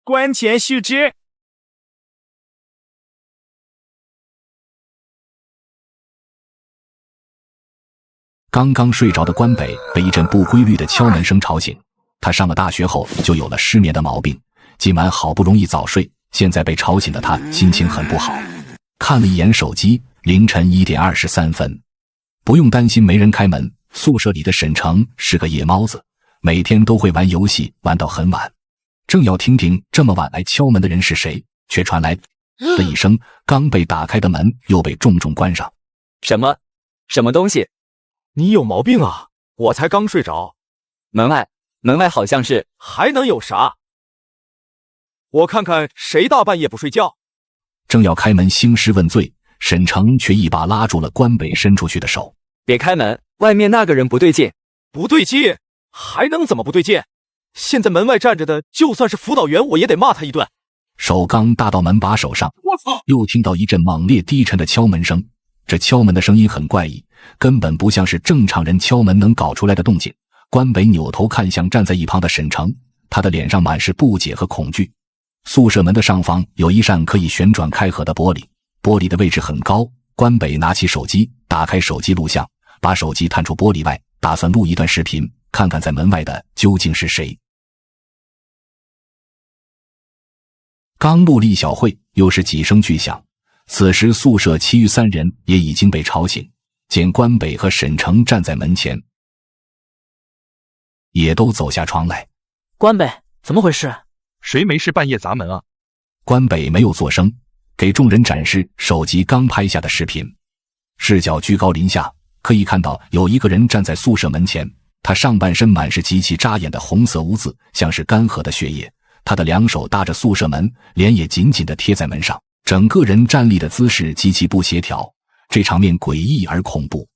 关前须知。刚刚睡着的关北被一阵不规律的敲门声吵醒。他上了大学后就有了失眠的毛病，今晚好不容易早睡，现在被吵醒的他心情很不好。看了一眼手机，凌晨1点23分。不用担心没人开门，宿舍里的沈成是个夜猫子，每天都会玩游戏玩到很晚。正要听听这么晚来敲门的人是谁，却传来的一声，刚被打开的门又被重重关上。什么东西？你有毛病啊！我才刚睡着。门外好像是……还能有啥？我看看谁大半夜不睡觉。正要开门兴师问罪，沈成却一把拉住了关北伸出去的手。别开门，外面那个人不对劲。不对劲？还能怎么不对劲？现在门外站着的就算是辅导员，我也得骂他一顿。手刚搭到门把手上，我操！又听到一阵猛烈低沉的敲门声。这敲门的声音很怪异，根本不像是正常人敲门能搞出来的动静。关北扭头看向站在一旁的沈成，他的脸上满是不解和恐惧。宿舍门的上方有一扇可以旋转开合的玻璃，玻璃的位置很高。关北拿起手机，打开手机录像，把手机探出玻璃外，打算录一段视频，看看在门外的究竟是谁。刚录了一小会，又是几声巨响。此时宿舍其余3人也已经被吵醒，见关北和沈成站在门前，也都走下床来。关北，怎么回事？谁没事半夜砸门啊？关北没有作声，给众人展示手机刚拍下的视频。视角居高临下，可以看到有一个人站在宿舍门前，他上半身满是极其扎眼的红色污渍，像是干涸的血液。他的2手搭着宿舍门，脸也紧紧地贴在门上，整个人站立的姿势极其不协调，这场面诡异而恐怖。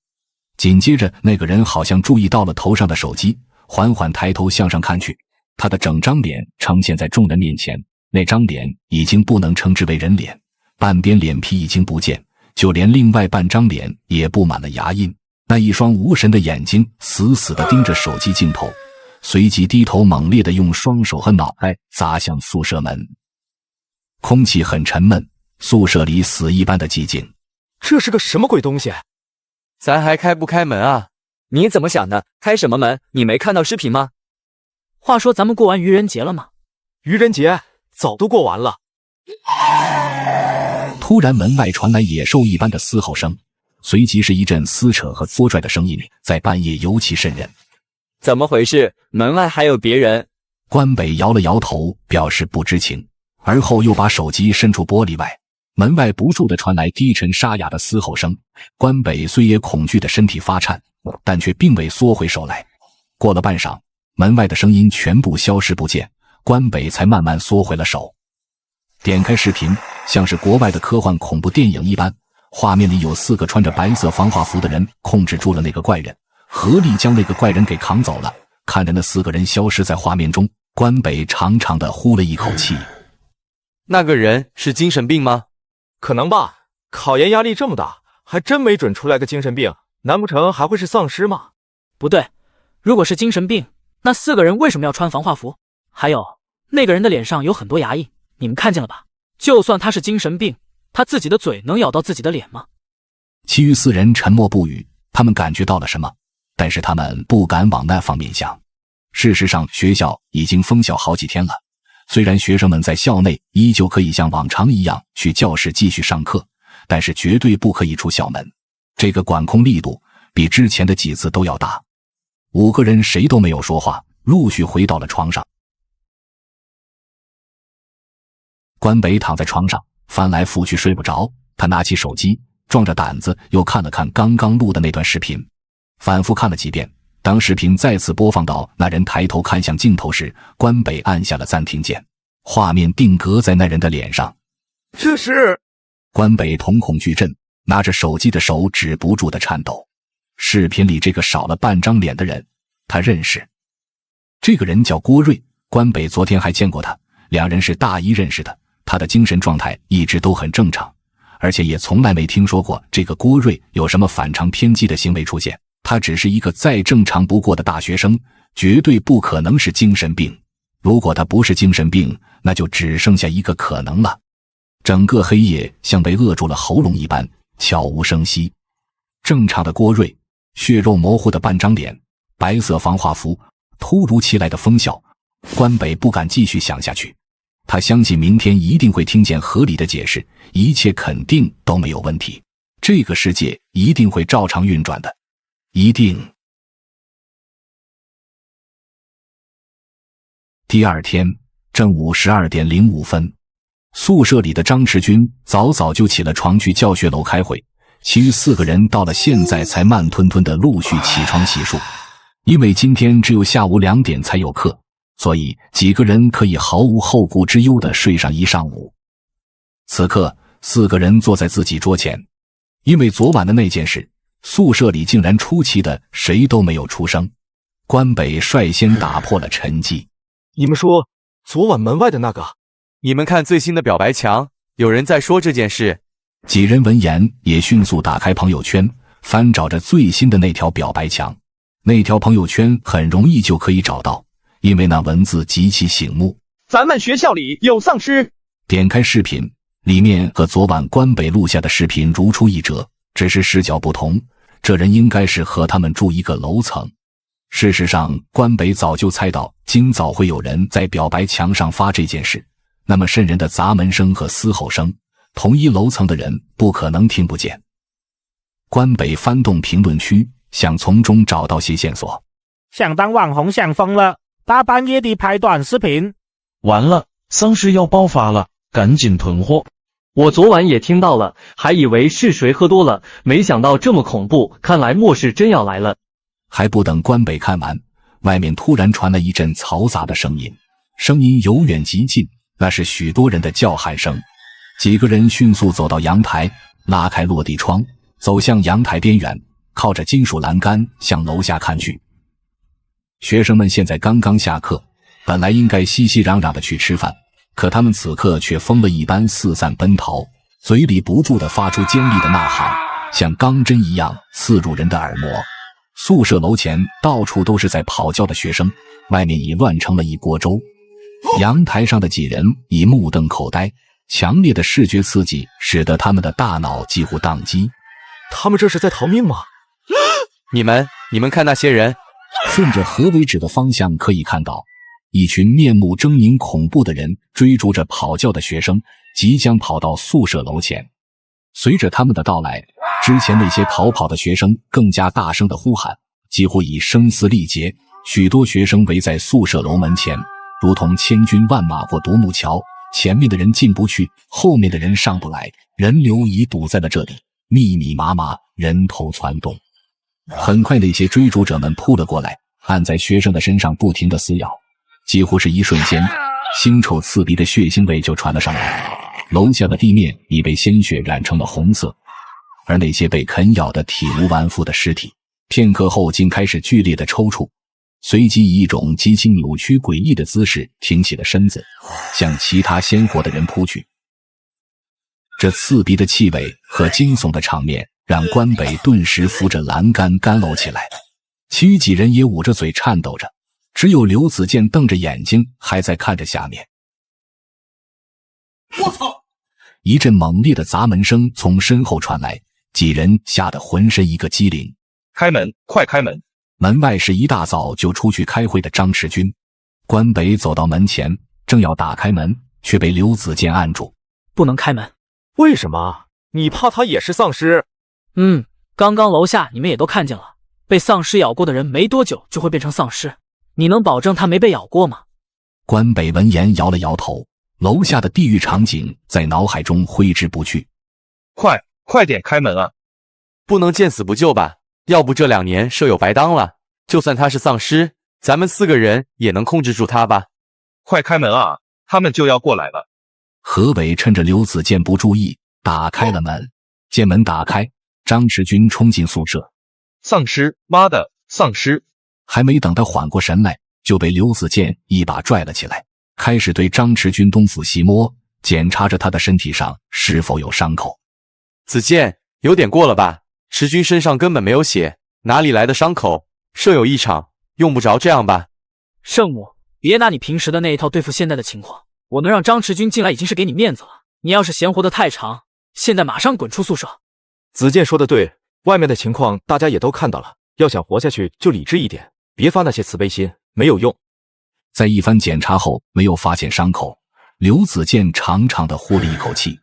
紧接着那个人好像注意到了头上的手机，缓缓抬头向上看去，他的整张脸呈现在众人面前，那张脸已经不能称之为人脸，半边脸皮已经不见，就连另外半张脸也布满了牙印。那一双无神的眼睛死死地盯着手机镜头，随即低头猛烈地用双手和脑袋砸向宿舍门。空气很沉闷，宿舍里死一般的寂静。这是个什么鬼东西？咱还开不开门啊？你怎么想的？开什么门？你没看到视频吗？话说咱们过完愚人节了吗？愚人节早都过完了。突然门外传来野兽一般的嘶吼声，随即是一阵撕扯和拖拽的声音，在半夜尤其瘆人。怎么回事？门外还有别人？关北摇了摇头，表示不知情，而后又把手机伸出玻璃外。门外不住地传来低沉沙哑的嘶吼声，关北虽也恐惧的身体发颤，但却并未缩回手来。过了半晌，门外的声音全部消失不见，关北才慢慢缩回了手。点开视频，像是国外的科幻恐怖电影一般，画面里有4个穿着白色防化服的人控制住了那个怪人，合力将那个怪人给扛走了。看着那4个人消失在画面中，关北长长的呼了一口气。那个人是精神病吗？可能吧，考研压力这么大，还真没准出来个精神病，难不成还会是丧尸吗？不对，如果是精神病，那4个人为什么要穿防化服？还有，那个人的脸上有很多牙印，你们看见了吧？就算他是精神病，他自己的嘴能咬到自己的脸吗？其余4人沉默不语，他们感觉到了什么，但是他们不敢往那方面想。事实上，学校已经封校好几天了。虽然学生们在校内依旧可以像往常一样去教室继续上课，但是绝对不可以出校门。这个管控力度比之前的几次都要大。5个人谁都没有说话，陆续回到了床上。关北躺在床上，翻来覆去睡不着，他拿起手机，壮着胆子又看了看刚刚录的那段视频，反复看了几遍。当视频再次播放到那人抬头看向镜头时，关北按下了暂停键，画面定格在那人的脸上。这是……关北瞳孔巨震，拿着手机的手止不住的颤抖。视频里这个少了半张脸的人，他认识。这个人叫郭瑞，关北昨天还见过他，2人是大一认识的。他的精神状态一直都很正常，而且也从来没听说过这个郭瑞有什么反常偏激的行为出现。他只是一个再正常不过的大学生，绝对不可能是精神病。如果他不是精神病，那就只剩下一个可能了。整个黑夜像被扼住了喉咙一般，悄无声息。正常的郭瑞，血肉模糊的半张脸，白色防化服，突如其来的疯笑。关北不敢继续想下去，他相信明天一定会听见合理的解释，一切肯定都没有问题，这个世界一定会照常运转的，一定。第二天正午12点05分，宿舍里的张驰军早早就起了床去教学楼开会，其余4个人到了现在才慢吞吞地陆续起床洗漱。因为今天只有下午2点才有课，所以几个人可以毫无后顾之忧地睡上一上午。此刻4个人坐在自己桌前，因为昨晚的那件事，宿舍里竟然出奇的谁都没有出声。关北率先打破了沉寂。你们说昨晚门外的那个？你们看最新的表白墙，有人在说这件事。几人闻言也迅速打开朋友圈，翻找着最新的那条表白墙。那条朋友圈很容易就可以找到，因为那文字极其醒目。咱们学校里有丧尸。点开视频，里面和昨晚关北录下的视频如出一辙，只是视角不同，这人应该是和他们住一个楼层。事实上，关北早就猜到今早会有人在表白墙上发这件事，那么瘆人的砸门声和嘶吼声，同一楼层的人不可能听不见。关北翻动评论区，想从中找到些线索。想当网红想疯了，大半夜地拍短视频。完了，丧尸要爆发了，赶紧囤货。我昨晚也听到了，还以为是谁喝多了，没想到这么恐怖，看来末世真要来了。还不等关北看完，外面突然传来一阵嘈杂的声音，声音由远及近，那是许多人的叫喊声。几个人迅速走到阳台，拉开落地窗，走向阳台边缘，靠着金属栏杆向楼下看去。学生们现在刚刚下课，本来应该熙熙攘攘的去吃饭，可他们此刻却疯了一般四散奔逃，嘴里不住地发出尖利的呐喊，像钢针一样刺入人的耳膜。宿舍楼前到处都是在跑叫的学生，外面已乱成了一锅粥。阳台上的几人已目瞪口呆，强烈的视觉刺激使得他们的大脑几乎宕机。他们这是在逃命吗？你们看那些人。顺着河为止的方向可以看到，一群面目狰狞恐怖的人追逐着跑叫的学生，即将跑到宿舍楼前。随着他们的到来，之前那些逃跑的学生更加大声地呼喊，几乎已声嘶力竭。许多学生围在宿舍楼门前，如同千军万马过独木桥，前面的人进不去，后面的人上不来，人流已堵在了这里，密密麻麻，人头攒动。很快那些追逐者们扑了过来，按在学生的身上不停地撕咬，几乎是一瞬间，腥臭刺鼻的血腥味就传了上来。楼下的地面已被鲜血染成了红色，而那些被啃咬的体无完肤的尸体，片刻后竟开始剧烈的抽搐，随即以一种极其扭曲诡异的姿势挺起了身子，向其他鲜活的人扑去。这刺鼻的气味和惊悚的场面让关北顿时扶着栏杆干呕起来，其余几人也捂着嘴颤抖着，只有刘子健瞪着眼睛还在看着下面。我操！一阵猛烈的砸门声从身后传来，几人吓得浑身一个机灵。开门，快开门！门外是一大早就出去开会的张驰军。关北走到门前，正要打开门，却被刘子健按住。不能开门。为什么？你怕他也是丧尸？刚刚楼下你们也都看见了，被丧尸咬过的人没多久就会变成丧尸，你能保证他没被咬过吗？关北闻言摇了摇头，楼下的地狱场景在脑海中挥之不去。快点开门啊！不能见死不救吧？要不这2年舍友白当了。就算他是丧尸，咱们4个人也能控制住他吧？快开门啊！他们就要过来了。何伟趁着刘子健不注意，打开了门。见门打开，张驰军冲进宿舍。丧尸！妈的，丧尸！还没等他缓过神来，就被刘子健一把拽了起来，开始对张驰军东抚西摸，检查着他的身体上是否有伤口。子健，有点过了吧？驰军身上根本没有血，哪里来的伤口？舍友一场，用不着这样吧？圣母，别拿你平时的那一套对付现在的情况。我能让张弛君进来已经是给你面子了，你要是嫌活得太长，现在马上滚出宿舍。子健说的对，外面的情况大家也都看到了，要想活下去就理智一点，别发那些慈悲心，没有用。在一番检查后没有发现伤口，刘子健长长的呼了一口气。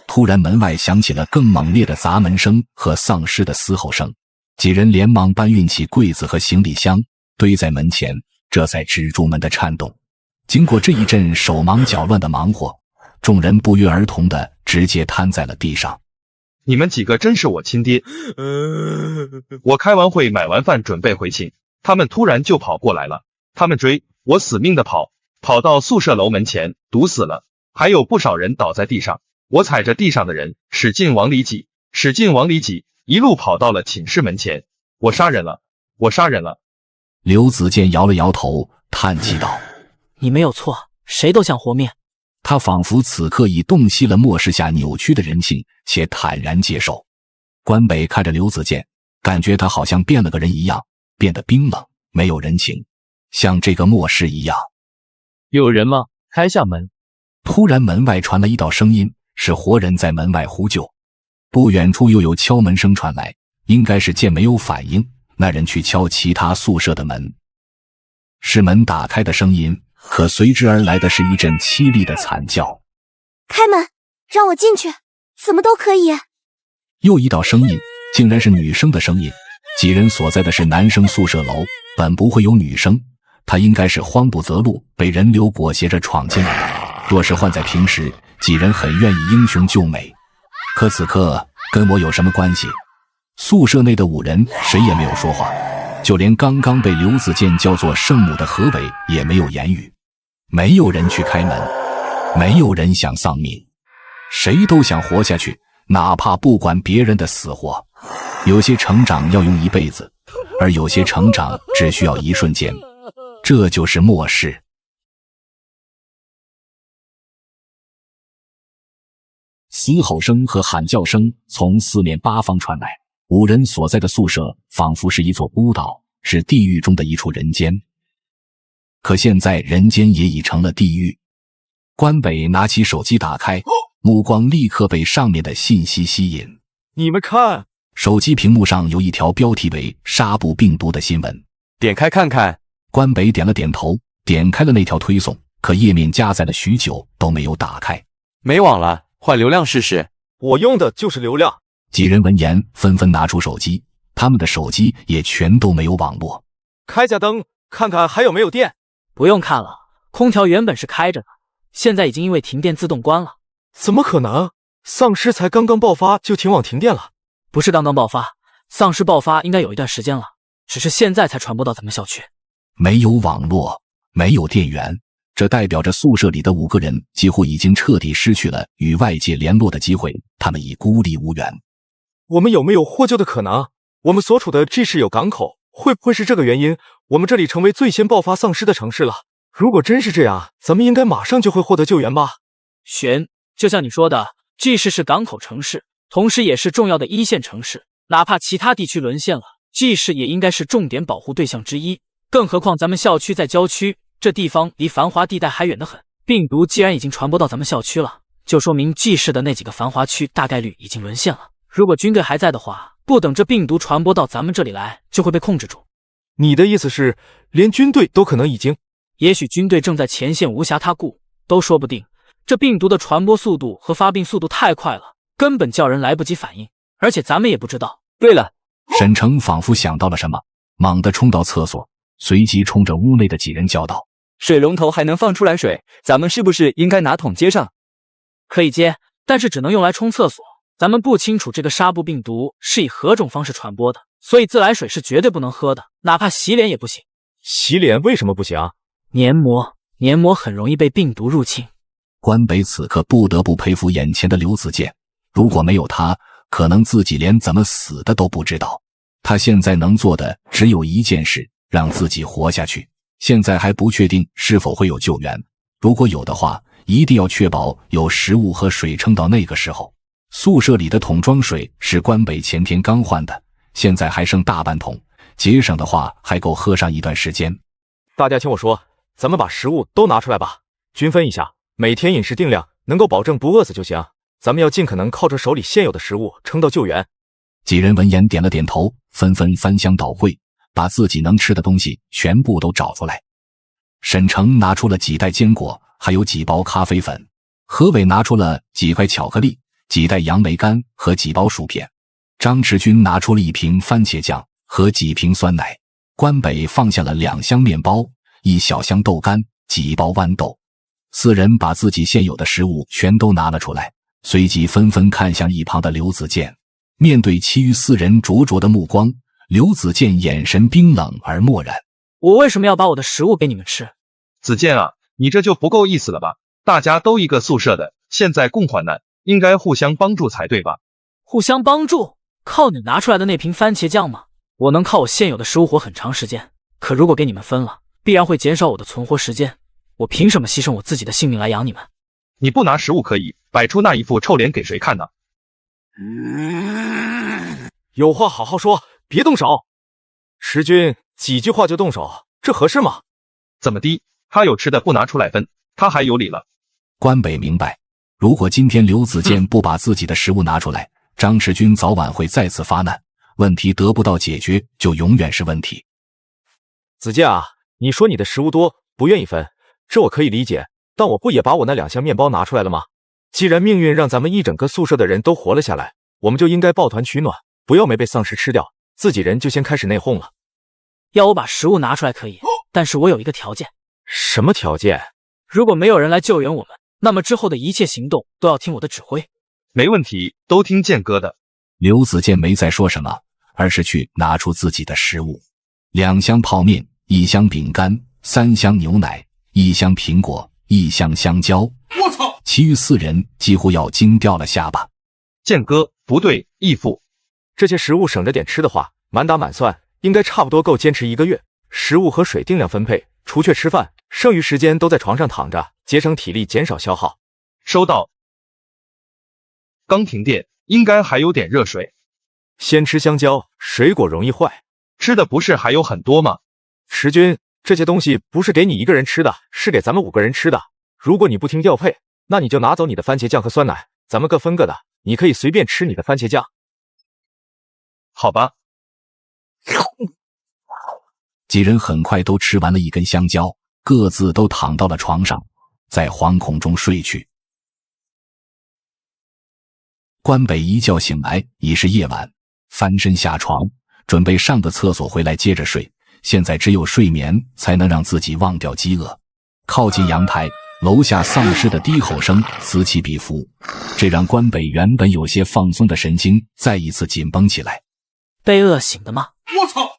突然门外响起了更猛烈的砸门声和丧尸的嘶吼声，几人连忙搬运起柜子和行李箱堆在门前，这才止住门的颤动。经过这一阵手忙脚乱的忙活，众人不约而同的直接瘫在了地上。你们几个真是我亲爹！我开完会买完饭准备回寝，他们突然就跑过来了，他们追我死命的跑，跑到宿舍楼门前堵死了，还有不少人倒在地上，我踩着地上的人使劲往里挤，使劲往里挤，一路跑到了寝室门前。我杀人了，我杀人了。刘子健摇了摇头，叹气道：你没有错，谁都想活命。他仿佛此刻已洞悉了末世下扭曲的人性，且坦然接受。关北看着刘子健，感觉他好像变了个人一样，变得冰冷，没有人情，像这个末世一样。有人吗？开下门。突然门外传来一道声音，是活人在门外呼救。不远处又有敲门声传来，应该是见没有反应，那人去敲其他宿舍的门。是门打开的声音，可随之而来的是一阵凄厉的惨叫。开门，让我进去，怎么都可以。又一道声音，竟然是女生的声音。几人所在的是男生宿舍楼，本不会有女生，她应该是慌不择路，被人流裹挟着闯进来的。若是换在平时，几人很愿意英雄救美，可此刻跟我有什么关系？宿舍内的5人谁也没有说话，就连刚刚被刘子健叫做圣母的何伟也没有言语。没有人去开门，没有人想丧命，谁都想活下去，哪怕不管别人的死活。有些成长要用一辈子，而有些成长只需要一瞬间，这就是末世。嘶吼声和喊叫声从四面八方传来，5人所在的宿舍仿佛是一座孤岛，是地狱中的一处人间。可现在人间也已成了地狱。关北拿起手机打开，目光立刻被上面的信息吸引。你们看，手机屏幕上有一条标题为纱布病毒的新闻，点开看看。关北点了点头，点开了那条推送，可页面加载了许久都没有打开。没网了，换流量试试。我用的就是流量。几人闻言纷纷拿出手机，他们的手机也全都没有网络。开下灯，看看还有没有电。不用看了，空调原本是开着的，现在已经因为停电自动关了。怎么可能？丧尸才刚刚爆发就停网停电了？不是刚刚爆发，丧尸爆发应该有一段时间了，只是现在才传播到咱们校区。没有网络，没有电源，这代表着宿舍里的5个人几乎已经彻底失去了与外界联络的机会，他们已孤立无援。我们有没有获救的可能？我们所处的 G 市有港口，会不会是这个原因，我们这里成为最先爆发丧尸的城市了？如果真是这样，咱们应该马上就会获得救援吧？玄，就像你说的，G 市是港口城市，同时也是重要的1线城市，哪怕其他地区沦陷了， G 市也应该是重点保护对象之一。更何况咱们校区在郊区，这地方离繁华地带还远得很。病毒既然已经传播到咱们校区了，就说明 G 市的那几个繁华区大概率已经沦陷了。如果军队还在的话，不等这病毒传播到咱们这里来，就会被控制住。你的意思是，连军队都可能已经……也许军队正在前线无暇他顾，都说不定。这病毒的传播速度和发病速度太快了，根本叫人来不及反应，而且咱们也不知道。对了，沈城仿佛想到了什么，猛地冲到厕所，随即冲着屋内的几人叫道：水龙头还能放出来水，咱们是不是应该拿桶接上？可以接，但是只能用来冲厕所。咱们不清楚这个纱布病毒是以何种方式传播的，所以自来水是绝对不能喝的，哪怕洗脸也不行。洗脸为什么不行？黏膜很容易被病毒入侵。关北此刻不得不佩服眼前的刘子健，如果没有他，可能自己连怎么死的都不知道。他现在能做的只有一件事，让自己活下去。现在还不确定是否会有救援，如果有的话，一定要确保有食物和水撑到那个时候。宿舍里的桶装水是关北前天刚换的，现在还剩大半桶，节省的话还够喝上一段时间。大家听我说，咱们把食物都拿出来吧，均分一下，每天饮食定量，能够保证不饿死就行。咱们要尽可能靠着手里现有的食物撑到救援。几人闻言点了点头，纷纷翻箱倒柜，把自己能吃的东西全部都找出来。沈城拿出了几袋坚果，还有几包咖啡粉。何伟拿出了几块巧克力、几袋杨梅干和几包薯片。张弛君拿出了一瓶番茄酱和几瓶酸奶。关北放下了2箱面包、1小箱豆干、几包豌豆。4人把自己现有的食物全都拿了出来，随即纷纷看向一旁的刘子健。面对其余4人灼灼的目光，刘子健眼神冰冷而漠然。我为什么要把我的食物给你们吃？子健啊，你这就不够意思了吧？大家都一个宿舍的，现在共患难，应该互相帮助才对吧？互相帮助？靠你拿出来的那瓶番茄酱吗？我能靠我现有的食物活很长时间，可如果给你们分了，必然会减少我的存活时间。我凭什么牺牲我自己的性命来养你们？你不拿食物可以，摆出那一副臭脸给谁看呢？有话好好说，别动手。石君，几句话就动手，这合适吗？怎么的？他有吃的不拿出来分，他还有理了。关北明白，如果今天刘子健不把自己的食物拿出来，张弛君早晚会再次发难，问题得不到解决就永远是问题。子健啊，你说你的食物多，不愿意分，这我可以理解，但我不也把我那2箱面包拿出来了吗？既然命运让咱们一整个宿舍的人都活了下来，我们就应该抱团取暖，不要没被丧尸吃掉，自己人就先开始内讧了。要我把食物拿出来可以，但是我有一个条件。什么条件？如果没有人来救援我们，那么之后的一切行动都要听我的指挥。没问题，都听健哥的。刘子健没再说什么，而是去拿出自己的食物：2箱泡面、1箱饼干、3箱牛奶、1箱苹果、1箱香蕉。我操！其余4人几乎要惊掉了下巴。健哥，不对，义父，这些食物省着点吃的话，满打满算应该差不多够坚持1个月。食物和水定量分配，除却吃饭，剩余时间都在床上躺着，节省体力，减少消耗。收到。刚停电，应该还有点热水。先吃香蕉，水果容易坏。吃的不是还有很多吗？石君，这些东西不是给你1个人吃的，是给咱们5个人吃的。如果你不听调配，那你就拿走你的番茄酱和酸奶，咱们各分各的，你可以随便吃你的番茄酱。好吧。几人很快都吃完了1根香蕉，各自都躺到了床上，在惶恐中睡去。关北一觉醒来已是夜晚，翻身下床，准备上个厕所回来接着睡。现在只有睡眠才能让自己忘掉饥饿。靠近阳台，楼下丧尸的低吼声此起彼伏，这让关北原本有些放松的神经再一次紧绷起来。被饿醒的吗？我操！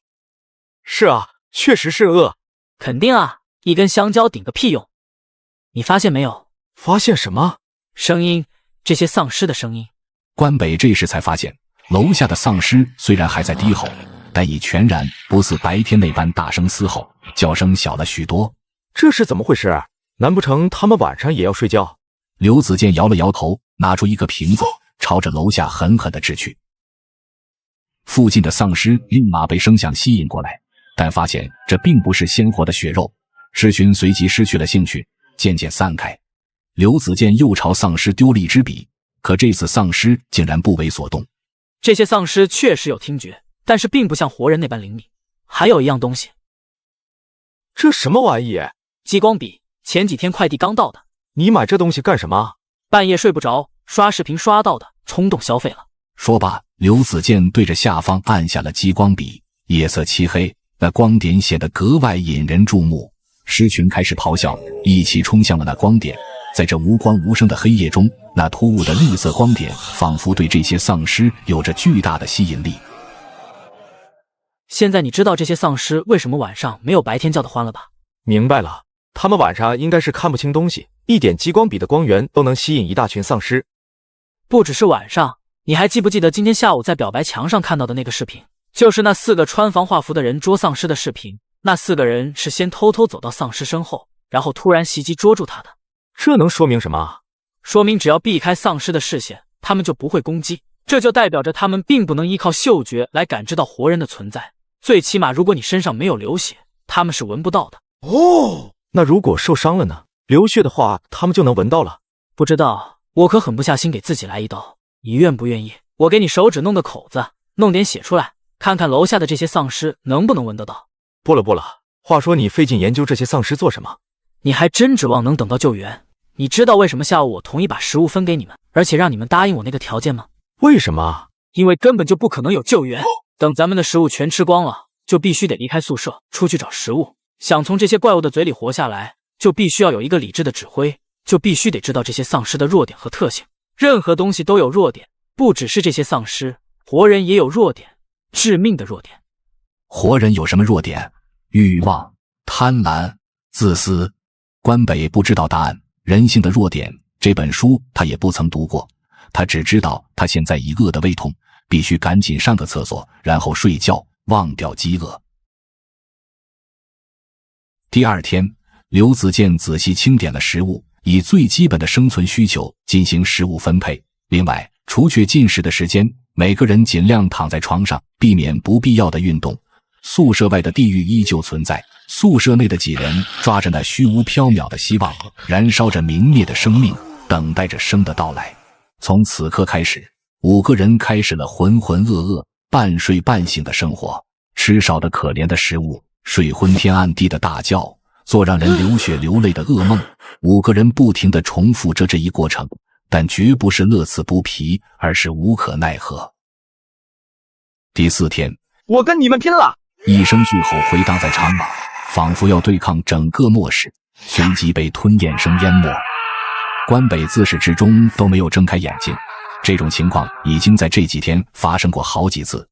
是啊，确实是饿。肯定啊，1根香蕉顶个屁用。你发现没有？发现什么？声音，这些丧尸的声音。关北这时才发现，楼下的丧尸虽然还在低吼，但已全然不似白天那般大声嘶吼，叫声小了许多。这是怎么回事？难不成他们晚上也要睡觉？刘子健摇了摇头，拿出一个瓶子，朝着楼下狠狠地掷去。附近的丧尸立马被声响吸引过来，但发现这并不是鲜活的血肉，狮群随即失去了兴趣，渐渐散开。刘子健又朝丧尸丢了一支笔，可这次丧尸竟然不为所动。这些丧尸确实有听觉，但是并不像活人那般灵敏。还有一样东西，这什么玩意？激光笔，前几天快递刚到的。你买这东西干什么？半夜睡不着，刷视频刷到的，冲动消费了。说罢，刘子健对着下方按下了激光笔。夜色漆黑，那光点显得格外引人注目。狮群开始咆哮，一起冲向了那光点。在这无光无声的黑夜中，那突兀的绿色光点仿佛对这些丧尸有着巨大的吸引力。现在你知道这些丧尸为什么晚上没有白天叫的欢了吧？明白了，他们晚上应该是看不清东西，一点激光笔的光源都能吸引一大群丧尸。不只是晚上，你还记不记得今天下午在表白墙上看到的那个视频？就是那4个穿防化服的人捉丧尸的视频。那4个人是先偷偷走到丧尸身后，然后突然袭击捉住他的。这能说明什么？说明只要避开丧尸的视线，他们就不会攻击。这就代表着他们并不能依靠嗅觉来感知到活人的存在。最起码如果你身上没有流血，他们是闻不到的。哦，那如果受伤了呢？流血的话，他们就能闻到了。不知道，我可狠不下心给自己来一刀。你愿不愿意？我给你手指弄个口子，弄点血出来，看看楼下的这些丧尸能不能闻得到。不了不了，话说你费劲研究这些丧尸做什么？你还真指望能等到救援？你知道为什么下午我同意把食物分给你们，而且让你们答应我那个条件吗？为什么？因为根本就不可能有救援。等咱们的食物全吃光了，就必须得离开宿舍，出去找食物。想从这些怪物的嘴里活下来，就必须要有一个理智的指挥，就必须得知道这些丧尸的弱点和特性。任何东西都有弱点，不只是这些丧尸，活人也有弱点，致命的弱点。活人有什么弱点？欲望、贪婪、自私。关北不知道答案。人性的弱点这本书他也不曾读过，他只知道他现在已饿得胃痛，必须赶紧上个厕所，然后睡觉，忘掉饥饿。第二天，刘子健仔细清点了食物，以最基本的生存需求进行食物分配。另外，除却进食的时间，每个人尽量躺在床上，避免不必要的运动。宿舍外的地狱依旧存在，宿舍内的几人抓着那虚无缥缈的希望，燃烧着明灭的生命，等待着生的到来。从此刻开始，5个人开始了浑浑噩噩、半睡半醒的生活，吃少的可怜的食物，睡昏天暗地的大觉，做让人流血流泪的噩梦。5个人不停地重复着这一过程，但绝不是乐此不疲，而是无可奈何。第4天，我跟你们拼了！一声巨吼回荡在长马，仿佛要对抗整个末世，随即被吞咽声淹没。关北自始至终都没有睁开眼睛，这种情况已经在这几天发生过好几次。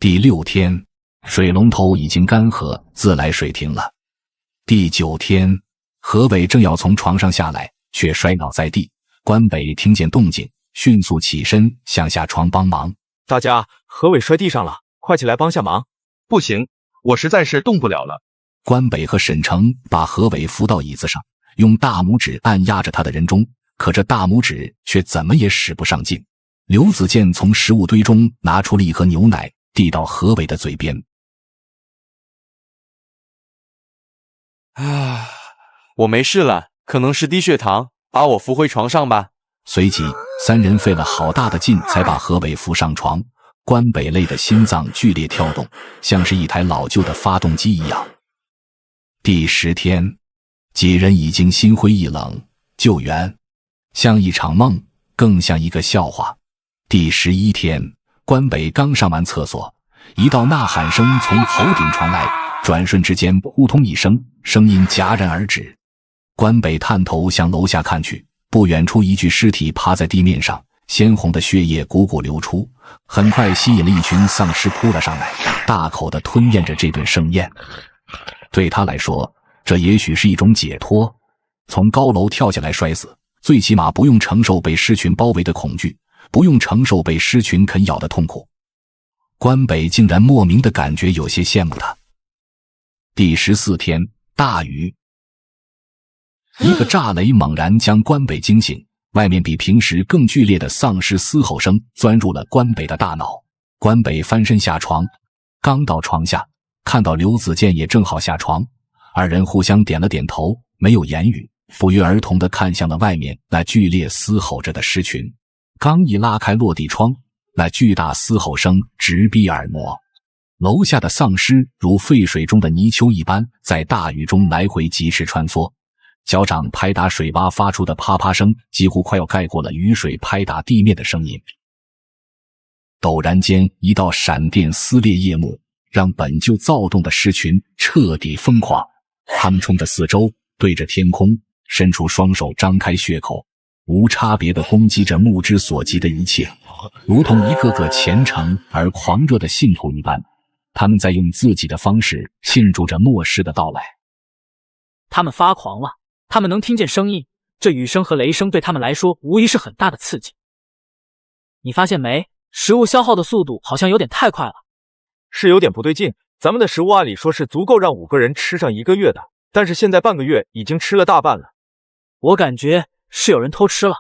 第6天，水龙头已经干涸，自来水停了。第9天，何伟正要从床上下来，却摔倒在地。关北听见动静，迅速起身想下床帮忙。大家，何伟摔地上了，快起来帮下忙。不行，我实在是动不了了。关北和沈成把何伟扶到椅子上，用大拇指按压着他的人中，可这大拇指却怎么也使不上劲。刘子健从食物堆中拿出了一盒牛奶，递到何伟的嘴边。我没事了，可能是低血糖，把我扶回床上吧。随即3人费了好大的劲才把何伟扶上床。关北累得心脏剧烈跳动，像是一台老旧的发动机一样。第10天，几人已经心灰意冷，救援像一场梦，更像一个笑话。第11天，关北刚上完厕所，一道呐喊声从头顶传来，转瞬之间扑通一声，声音戛然而止。关北探头向楼下看去，不远处一具尸体趴在地面上，鲜红的血液汩汩流出，很快吸引了一群丧尸扑了上来，大口地吞咽着这顿盛宴。对他来说，这也许是一种解脱，从高楼跳下来摔死，最起码不用承受被尸群包围的恐惧，不用承受被尸群啃咬的痛苦。关北竟然莫名的感觉有些羡慕他。第14天，大雨。一个炸雷猛然将关北惊醒，外面比平时更剧烈的丧尸嘶吼声钻入了关北的大脑。关北翻身下床，刚到床下，看到刘子健也正好下床，二人互相点了点头，没有言语，不约而同地看向了外面那剧烈嘶吼着的尸群。刚一拉开落地窗，那巨大嘶吼声直逼耳膜。楼下的丧尸如沸水中的泥鳅一般，在大雨中来回疾驰穿梭，脚掌拍打水洼发出的啪啪声几乎快要盖过了雨水拍打地面的声音。陡然间，一道闪电撕裂夜幕，让本就躁动的尸群彻底疯狂。他们冲着四周，对着天空，伸出双手，张开血口，无差别地攻击着目之所及的一切，如同一个个虔诚而狂热的信徒一般。他们在用自己的方式庆祝着末世的到来。他们发狂了，他们能听见声音，这雨声和雷声对他们来说无疑是很大的刺激。你发现没？食物消耗的速度好像有点太快了。是有点不对劲，咱们的食物按理说是足够让5个人吃上1个月的，但是现在半个月已经吃了大半了。我感觉是有人偷吃了。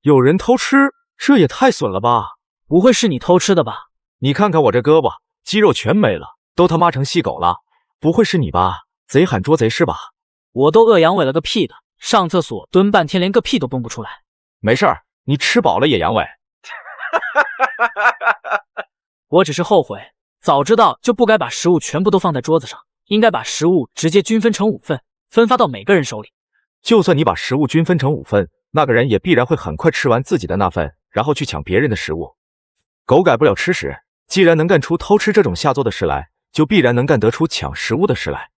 有人偷吃？这也太损了吧！不会是你偷吃的吧？你看看我这胳膊，肌肉全没了，都他妈成细狗了，不会是你吧？贼喊捉贼是吧？我都饿阳痿了个屁的，上厕所蹲半天连个屁都蹦不出来。没事儿，你吃饱了也阳痿。我只是后悔，早知道就不该把食物全部都放在桌子上，应该把食物直接均分成5份，分发到每个人手里。就算你把食物均分成5份，那个人也必然会很快吃完自己的那份，然后去抢别人的食物。狗改不了吃屎，既然能干出偷吃这种下作的事来，就必然能干得出抢食物的事来。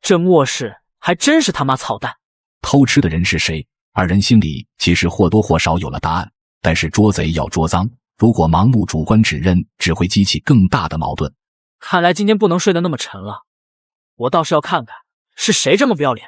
这末世还真是他妈操蛋！偷吃的人是谁？二人心里其实或多或少有了答案，但是捉贼要捉赃，如果盲目主观指认，只会激起更大的矛盾。看来今天不能睡得那么沉了，我倒是要看看是谁这么不要脸。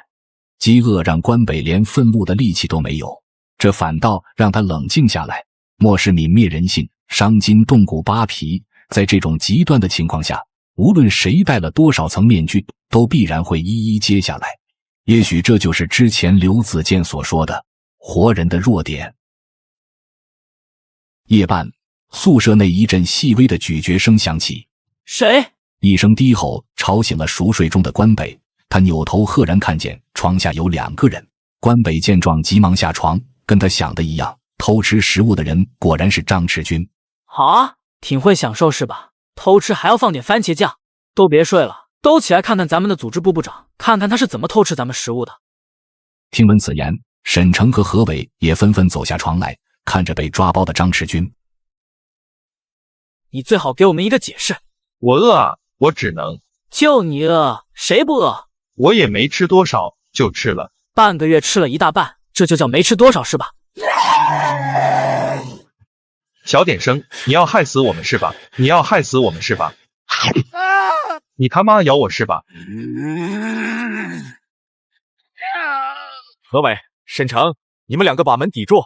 饥饿让关北连愤怒的力气都没有，这反倒让他冷静下来。末世泯灭人性，伤筋动骨扒皮，在这种极端的情况下，无论谁戴了多少层面具，都必然会一一揭下来。也许这就是之前刘子健所说的活人的弱点。夜半，宿舍内一阵细微的咀嚼声响起。谁？一声低吼吵醒了熟睡中的关北，他扭头赫然看见床下有2个人。关北见状急忙下床，跟他想的一样，偷吃食物的人果然是张赤军。好啊，挺会享受是吧？偷吃还要放点番茄酱。都别睡了，都起来看看咱们的组织部部长，看看他是怎么偷吃咱们食物的。听闻此言，沈成和何伟也纷纷走下床来，看着被抓包的张赤军。你最好给我们一个解释。我饿啊，我只能。就你饿，谁不饿？我也没吃多少就吃了。半个月吃了1大半，这就叫没吃多少是吧？小点声，你要害死我们是吧？你要害死我们是吧？你他妈咬我是吧？何伟、沈成，你们2个把门抵住。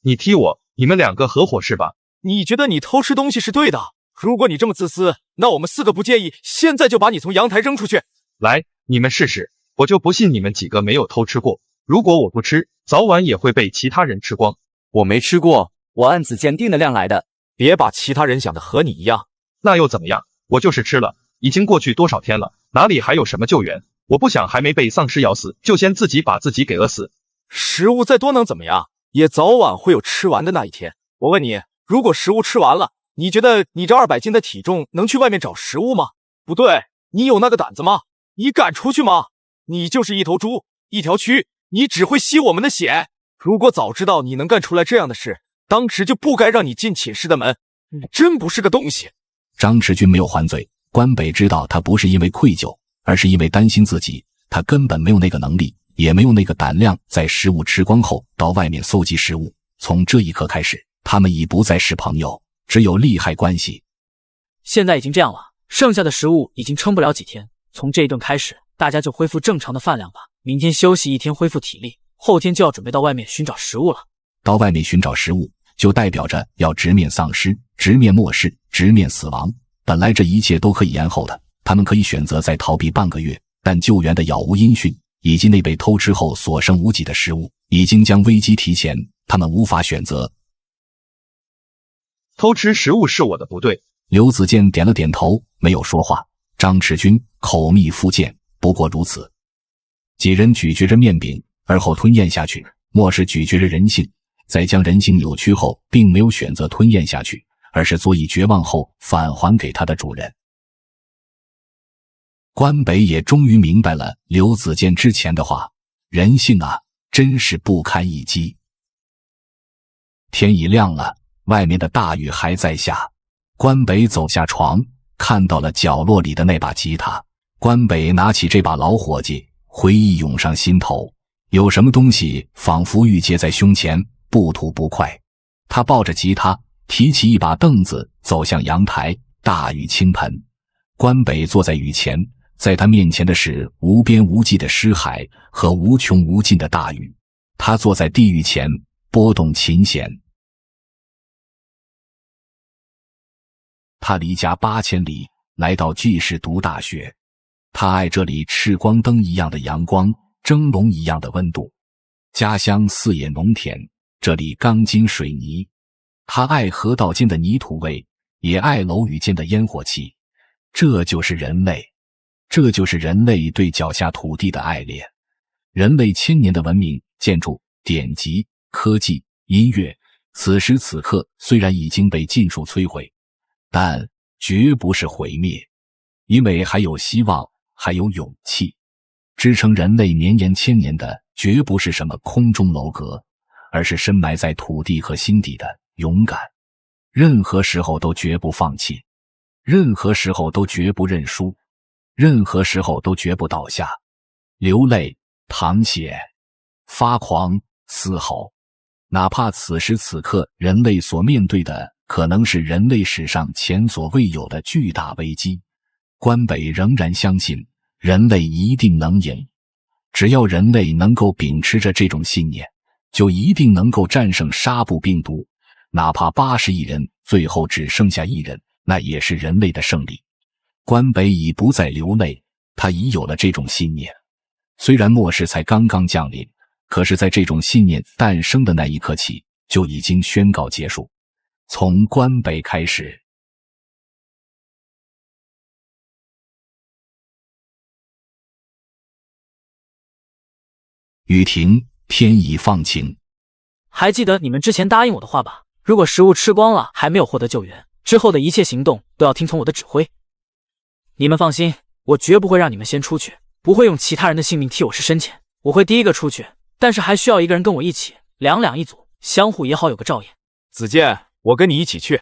你踢我，你们2个合伙是吧？你觉得你偷吃东西是对的？如果你这么自私，那我们4个不介意现在就把你从阳台扔出去。来，你们试试，我就不信你们几个没有偷吃过。如果我不吃，早晚也会被其他人吃光。我没吃过，我按此鉴定的量来的。别把其他人想的和你一样。那又怎么样？我就是吃了，已经过去多少天了，哪里还有什么救援？我不想还没被丧尸咬死，就先自己把自己给饿死。食物再多能怎么样？也早晚会有吃完的那一天。我问你，如果食物吃完了，你觉得你这200斤的体重能去外面找食物吗？不对，你有那个胆子吗？你敢出去吗？你就是一头猪，一条蛆，你只会吸我们的血。如果早知道你能干出来这样的事，当时就不该让你进寝室的门。你真不是个东西。张赤军没有还嘴，关北知道他不是因为愧疚，而是因为担心自己，他根本没有那个能力，也没有那个胆量在食物吃光后到外面搜集食物。从这一刻开始，他们已不再是朋友，只有利害关系。现在已经这样了，剩下的食物已经撑不了几天，从这一顿开始，大家就恢复正常的饭量吧。明天休息1天恢复体力，后天就要准备到外面寻找食物了。到外面寻找食物，就代表着要直面丧尸，直面末世，直面死亡。本来这一切都可以延后的，他们可以选择再逃避半个月，但救援的杳无音讯，以及那被偷吃后所剩无几的食物，已经将危机提前，他们无法选择。偷吃食物是我的不对。刘子健点了点头，没有说话。张赤军口蜜腹剑，不过如此。几人咀嚼着面饼，而后吞咽下去。末世咀嚼着人性，在将人性扭曲后，并没有选择吞咽下去，而是作以绝望后返还给他的主人。关北也终于明白了刘子健之前的话，人性啊，真是不堪一击。天已亮了，外面的大雨还在下。关北走下床，看到了角落里的那把吉他。关北拿起这把老伙计，回忆涌上心头，有什么东西仿佛郁结在胸前，不吐不快。他抱着吉他，提起一把凳子，走向阳台。大雨倾盆，关北坐在雨前，在他面前的是无边无际的尸海和无穷无尽的大雨。他坐在地狱前，拨动琴弦。他离家8000里，来到G市读大学。他爱这里赤光灯一样的阳光，蒸笼一样的温度。家乡四野农田，这里钢筋水泥。他爱河道间的泥土味，也爱楼宇间的烟火气。这就是人类，这就是人类对脚下土地的爱恋。人类千年的文明、建筑、典籍、科技、音乐，此时此刻虽然已经被尽数摧毁，但绝不是毁灭，因为还有希望，还有勇气。支撑人类绵延千年的绝不是什么空中楼阁，而是深埋在土地和心底的勇敢。任何时候都绝不放弃，任何时候都绝不认输，任何时候都绝不倒下。流泪、淌血、发狂、嘶吼，哪怕此时此刻人类所面对的可能是人类史上前所未有的巨大危机，关北仍然相信人类一定能赢。只要人类能够秉持着这种信念，就一定能够战胜纱布病毒。哪怕80亿人最后只剩下1人，那也是人类的胜利。关北已不再流泪，他已有了这种信念。虽然末世才刚刚降临，可是在这种信念诞生的那一刻起，就已经宣告结束。从关北开始，雨停，天已放晴。还记得你们之前答应我的话吧？如果食物吃光了还没有获得救援，之后的一切行动都要听从我的指挥。你们放心，我绝不会让你们先出去，不会用其他人的性命替我试深浅。我会第一个出去，但是还需要一个人跟我一起，2两一组，相互也好有个照应。子健，我跟你一起去。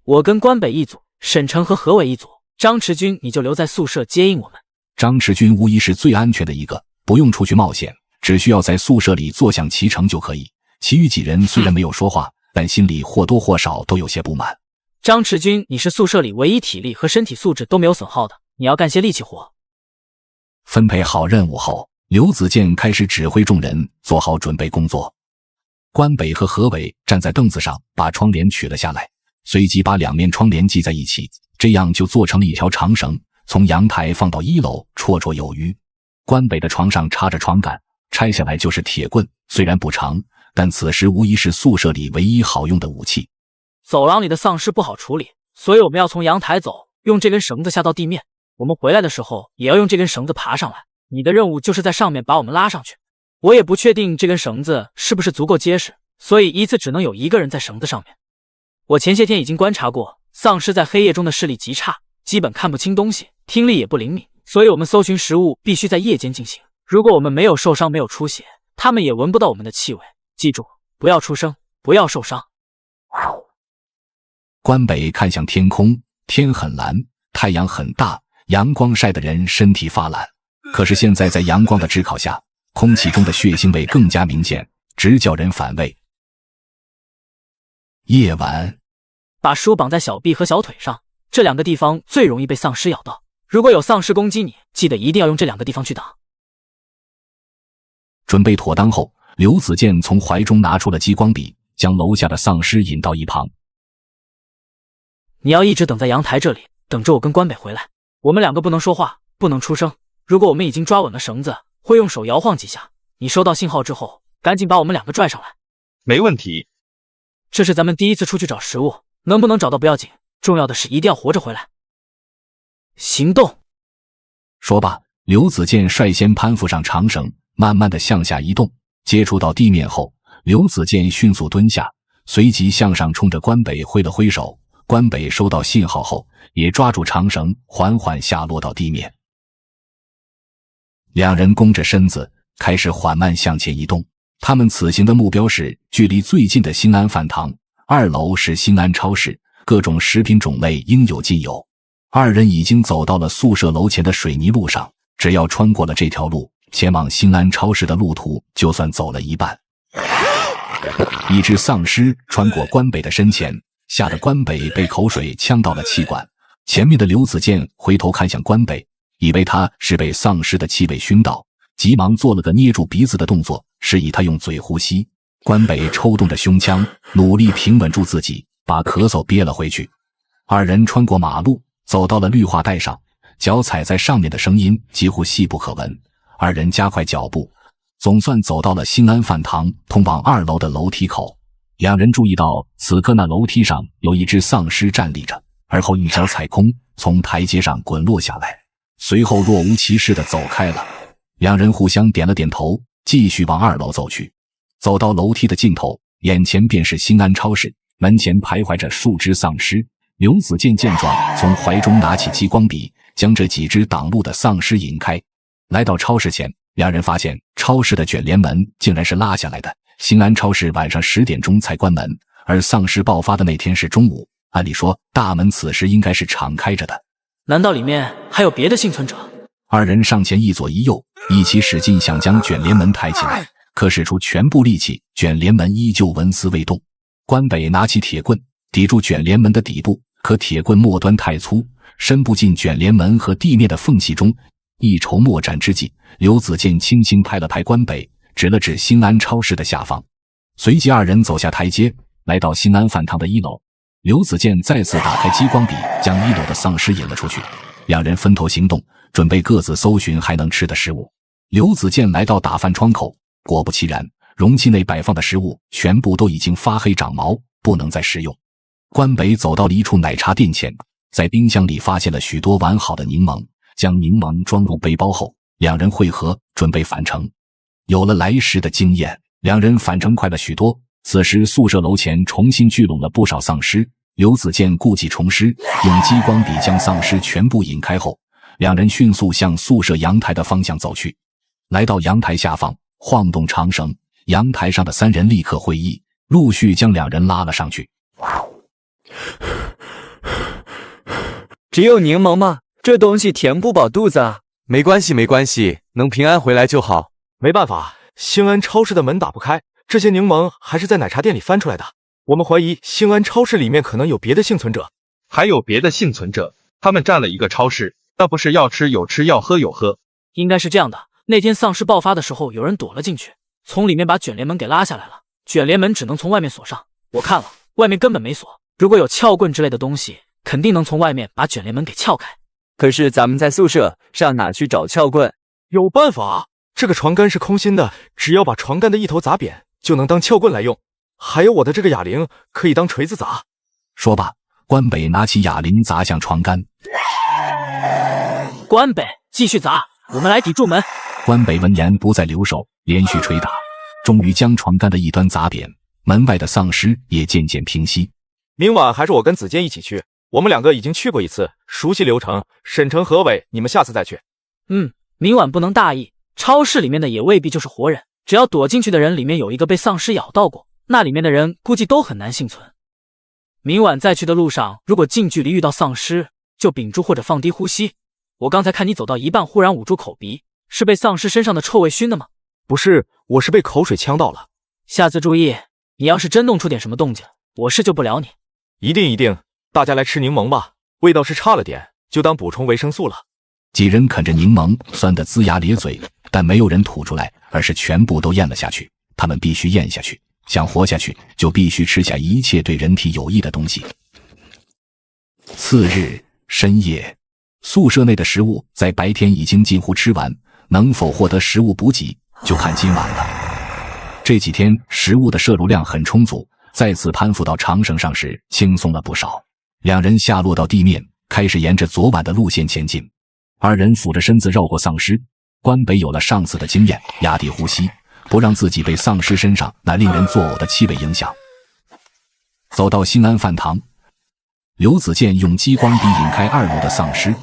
我跟关北一组，沈晨和何伟一组，张驰军你就留在宿舍接应我们。张驰军无疑是最安全的一个，不用出去冒险，只需要在宿舍里坐享其成就可以。其余几人虽然没有说话，但心里或多或少都有些不满。张驰军，你是宿舍里唯一体力和身体素质都没有损耗的，你要干些力气活。分配好任务后，刘子健开始指挥众人做好准备工作。关北和何伟站在凳子上，把窗帘取了下来，随即把2面窗帘系在一起，这样就做成了一条长绳，从阳台放到1楼，绰绰有余。关北的床上插着床杆，拆下来就是铁棍，虽然不长，但此时无疑是宿舍里唯一好用的武器。走廊里的丧尸不好处理，所以我们要从阳台走，用这根绳子下到地面。我们回来的时候也要用这根绳子爬上来。你的任务就是在上面把我们拉上去。我也不确定这根绳子是不是足够结实，所以一次只能有1个人在绳子上面。我前些天已经观察过，丧尸在黑夜中的视力极差，基本看不清东西，听力也不灵敏，所以我们搜寻食物必须在夜间进行。如果我们没有受伤，没有出血，他们也闻不到我们的气味。记住，不要出声，不要受伤。关北看向天空，天很蓝，太阳很大，阳光晒得人身体发懒。可是现在在阳光的炙烤下，空气中的血腥味更加明显，直叫人反胃。夜晚，把食物绑在小臂和小腿上，这2个地方最容易被丧尸咬到。如果有丧尸攻击你，记得一定要用这2个地方去挡。准备妥当后，刘子健从怀中拿出了激光笔，将楼下的丧尸引到一旁。你要一直等在阳台这里，等着我跟关北回来。我们2个不能说话，不能出声。如果我们已经抓稳了绳子，会用手摇晃几下。你收到信号之后，赶紧把我们2个拽上来。没问题。这是咱们第一次出去找食物，能不能找到不要紧，重要的是一定要活着回来。行动！说罢，刘子健率先攀附上长绳，慢慢的向下移动。接触到地面后，刘子健迅速蹲下，随即向上冲着关北挥了挥手。关北收到信号后，也抓住长绳，缓缓下落到地面。2人弓着身子，开始缓慢向前移动。他们此行的目标是距离最近的兴安饭堂，2楼是兴安超市，各种食品种类应有尽有。2人已经走到了宿舍楼前的水泥路上，只要穿过了这条路，前往兴安超市的路途就算走了一半。一只丧尸穿过关北的身前，吓得关北被口水呛到了气管。前面的刘子健回头看向关北，以为他是被丧尸的气味熏到，急忙做了个捏住鼻子的动作，示意他用嘴呼吸。关北抽动着胸腔，努力平稳住自己，把咳嗽憋了回去。2人穿过马路，走到了绿化带上，脚踩在上面的声音几乎细不可闻。2人加快脚步，总算走到了兴安饭堂通往2楼的楼梯口。两人注意到此刻那楼梯上有一只丧尸站立着，而后一脚踩空，从台阶上滚落下来，随后若无其事地走开了。两人互相点了点头，继续往2楼走去。走到楼梯的尽头，眼前便是新安超市，门前徘徊着数只丧尸。刘子健见状，从怀中拿起激光笔，将这几只挡路的丧尸引开。来到超市前，两人发现超市的卷帘门竟然是拉下来的。新安超市晚上10点钟才关门，而丧尸爆发的那天是中午，按理说大门此时应该是敞开着的。难道里面还有别的幸存者？二人上前一左一右，一起使劲想将卷帘门抬起来，可使出全部力气，卷帘门依旧纹丝未动。关北拿起铁棍抵住卷帘门的底部，可铁棍末端太粗，伸不进卷帘门和地面的缝隙中。一筹莫展之际，刘子健轻轻拍了拍关北，指了指新安超市的下方。随即二人走下台阶，来到新安饭堂的1楼。刘子健再次打开激光笔，将1楼的丧尸引了出去。两人分头行动，准备各自搜寻还能吃的食物。刘子健来到打饭窗口，果不其然，容器内摆放的食物全部都已经发黑长毛，不能再食用。关北走到了一处奶茶店前，在冰箱里发现了许多完好的柠檬，将柠檬装入背包后，两人汇合，准备返程。有了来时的经验，两人返程快了许多。此时宿舍楼前重新聚拢了不少丧尸，刘子健故技重施，用激光笔将丧尸全部引开后，两人迅速向宿舍阳台的方向走去。来到阳台下方，晃动长绳，阳台上的3人立刻会意，陆续将两人拉了上去。只有柠檬吗？这东西填不饱肚子啊。没关系没关系，能平安回来就好。没办法，兴安超市的门打不开，这些柠檬还是在奶茶店里翻出来的。我们怀疑兴安超市里面可能有别的幸存者。还有别的幸存者？他们占了一个超市，那不是要吃有吃，要喝有喝？应该是这样的，那天丧尸爆发的时候，有人躲了进去，从里面把卷帘门给拉下来了，卷帘门只能从外面锁上。我看了，外面根本没锁，如果有撬棍之类的东西，肯定能从外面把卷帘门给撬开。可是咱们在宿舍，上哪去找撬棍？有办法，这个床杆是空心的，只要把床杆的一头砸扁，就能当撬棍来用。还有我的这个哑铃，可以当锤子砸。说罢，关北拿起哑铃砸向床杆。关北，继续砸，我们来抵住门。关北闻言不再留手，连续捶打，终于将床杆的一端砸扁，门外的丧尸也渐渐平息。明晚还是我跟子健一起去，我们2个已经去过一次，熟悉流程。沈城、何伟，你们下次再去。明晚不能大意，超市里面的也未必就是活人，只要躲进去的人里面有一个被丧尸咬到过，那里面的人估计都很难幸存。明晚再去的路上，如果近距离遇到丧尸，就屏住或者放低呼吸。我刚才看你走到一半忽然捂住口鼻，是被丧尸身上的臭味熏的吗？不是，我是被口水呛到了。下次注意，你要是真弄出点什么动静，我是救不了你。一定，大家来吃柠檬吧，味道是差了点，就当补充维生素了。几人啃着柠檬，酸得龇牙咧嘴，但没有人吐出来，而是全部都咽了下去。他们必须咽下去，想活下去，就必须吃下一切对人体有益的东西。次日深夜，宿舍内的食物在白天已经近乎吃完，能否获得食物补给，就看今晚了。这几天食物的摄入量很充足，再次攀附到长绳上时轻松了不少。两人下落到地面，开始沿着昨晚的路线前进。二人俯着身子绕过丧尸，关北有了上次的经验，压低呼吸，不让自己被丧尸身上那令人作呕的气味影响。走到新安饭堂，刘子健用激光笔引开2楼的丧尸，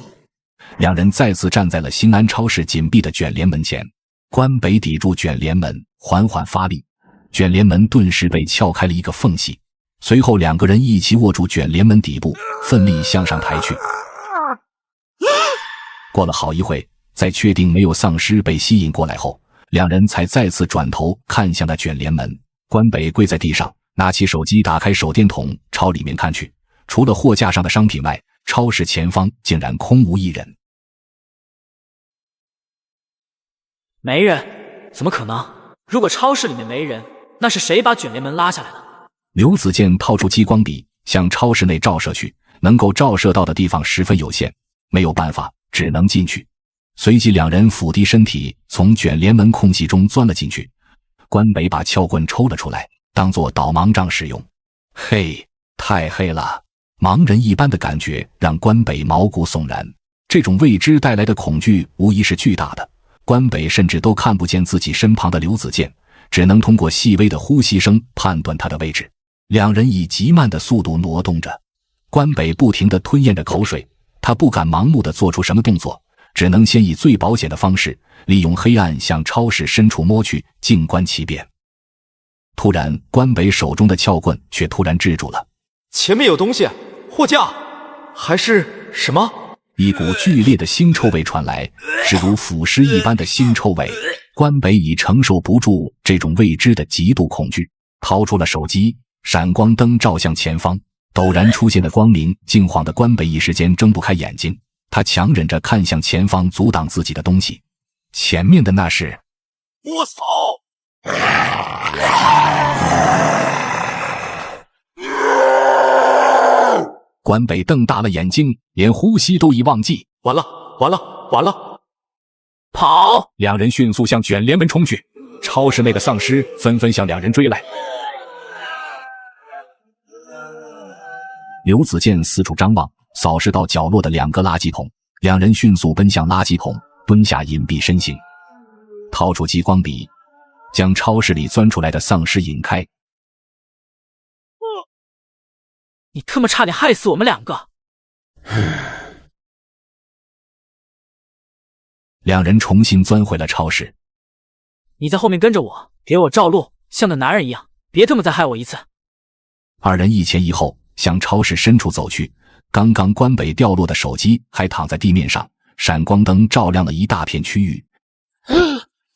两人再次站在了新安超市紧闭的卷帘门前。关北抵住卷帘门，缓缓发力，卷帘门顿时被撬开了一个缝隙。随后2个人一起握住卷帘门底部，奋力向上抬去。过了好一会，在确定没有丧尸被吸引过来后，两人才再次转头看向那卷帘门。关北跪在地上，拿起手机打开手电筒朝里面看去，除了货架上的商品外，超市前方竟然空无一人。没人？怎么可能？如果超市里面没人，那是谁把卷帘门拉下来的？刘子健掏出激光笔向超市内照射去，能够照射到的地方十分有限，没有办法，只能进去。随即两人俯低身体从卷帘门空隙中钻了进去。关北把撬棍抽了出来，当作导盲杖使用。嘿，太黑了！盲人一般的感觉让关北毛骨悚然，这种未知带来的恐惧无疑是巨大的。关北甚至都看不见自己身旁的刘子健，只能通过细微的呼吸声判断他的位置。两人以极慢的速度挪动着，关北不停地吞咽着口水，他不敢盲目地做出什么动作，只能先以最保险的方式，利用黑暗向超市深处摸去，静观其变。突然，关北手中的撬棍却突然制住了。前面有东西，货架，还是什么？一股剧烈的腥臭味传来，是如腐尸一般的腥臭味。关北已承受不住这种未知的极度恐惧，掏出了手机，闪光灯照向前方，陡然出现的光明惊晃的关北一时间睁不开眼睛。他强忍着看向前方阻挡自己的东西，前面的那是……我操！关北瞪大了眼睛，连呼吸都已忘记。完了，完了，完了！跑！两人迅速向卷帘门冲去，超市内的丧尸纷纷向两人追来。刘子健四处张望，扫视到角落的2个垃圾桶，两人迅速奔向垃圾桶，蹲下隐蔽身形，掏出激光笔，将超市里钻出来的丧尸引开。你他妈差点害死我们2个！两人重新钻回了超市。你在后面跟着我，给我照路，像个男人一样，别他妈再害我一次。二人一前一后向超市深处走去。刚刚关北掉落的手机还躺在地面上，闪光灯照亮了一大片区域。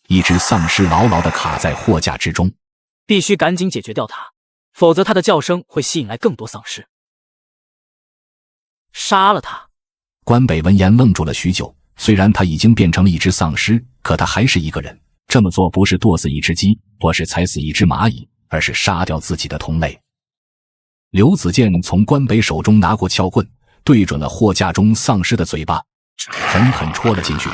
一只丧尸牢牢地卡在货架之中，必须赶紧解决掉它，否则它的叫声会吸引来更多丧尸。杀了他！关北闻言愣住了许久，虽然他已经变成了一只丧尸，可他还是一个人。这么做不是剁死一只鸡，或是踩死一只蚂蚁，而是杀掉自己的同类。刘子健从关北手中拿过撬棍，对准了货架中丧尸的嘴巴，狠狠戳了进去。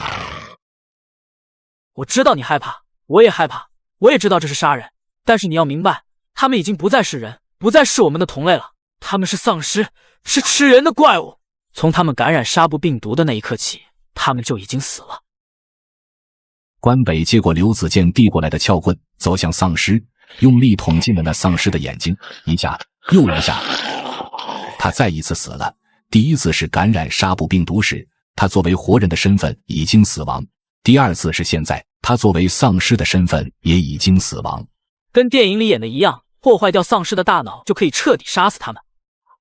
我知道你害怕，我也害怕，我也知道这是杀人，但是你要明白，他们已经不再是人，不再是我们的同类了，他们是丧尸，是吃人的怪物。从他们感染纱布病毒的那一刻起，他们就已经死了。关北接过刘子健递过来的撬棍，走向丧尸，用力捅进了那丧尸的眼睛，一下又一下。他再一次死了。第一次是感染纱布病毒时，他作为活人的身份已经死亡；第二次是现在，他作为丧尸的身份也已经死亡。跟电影里演的一样，破坏掉丧尸的大脑就可以彻底杀死他们。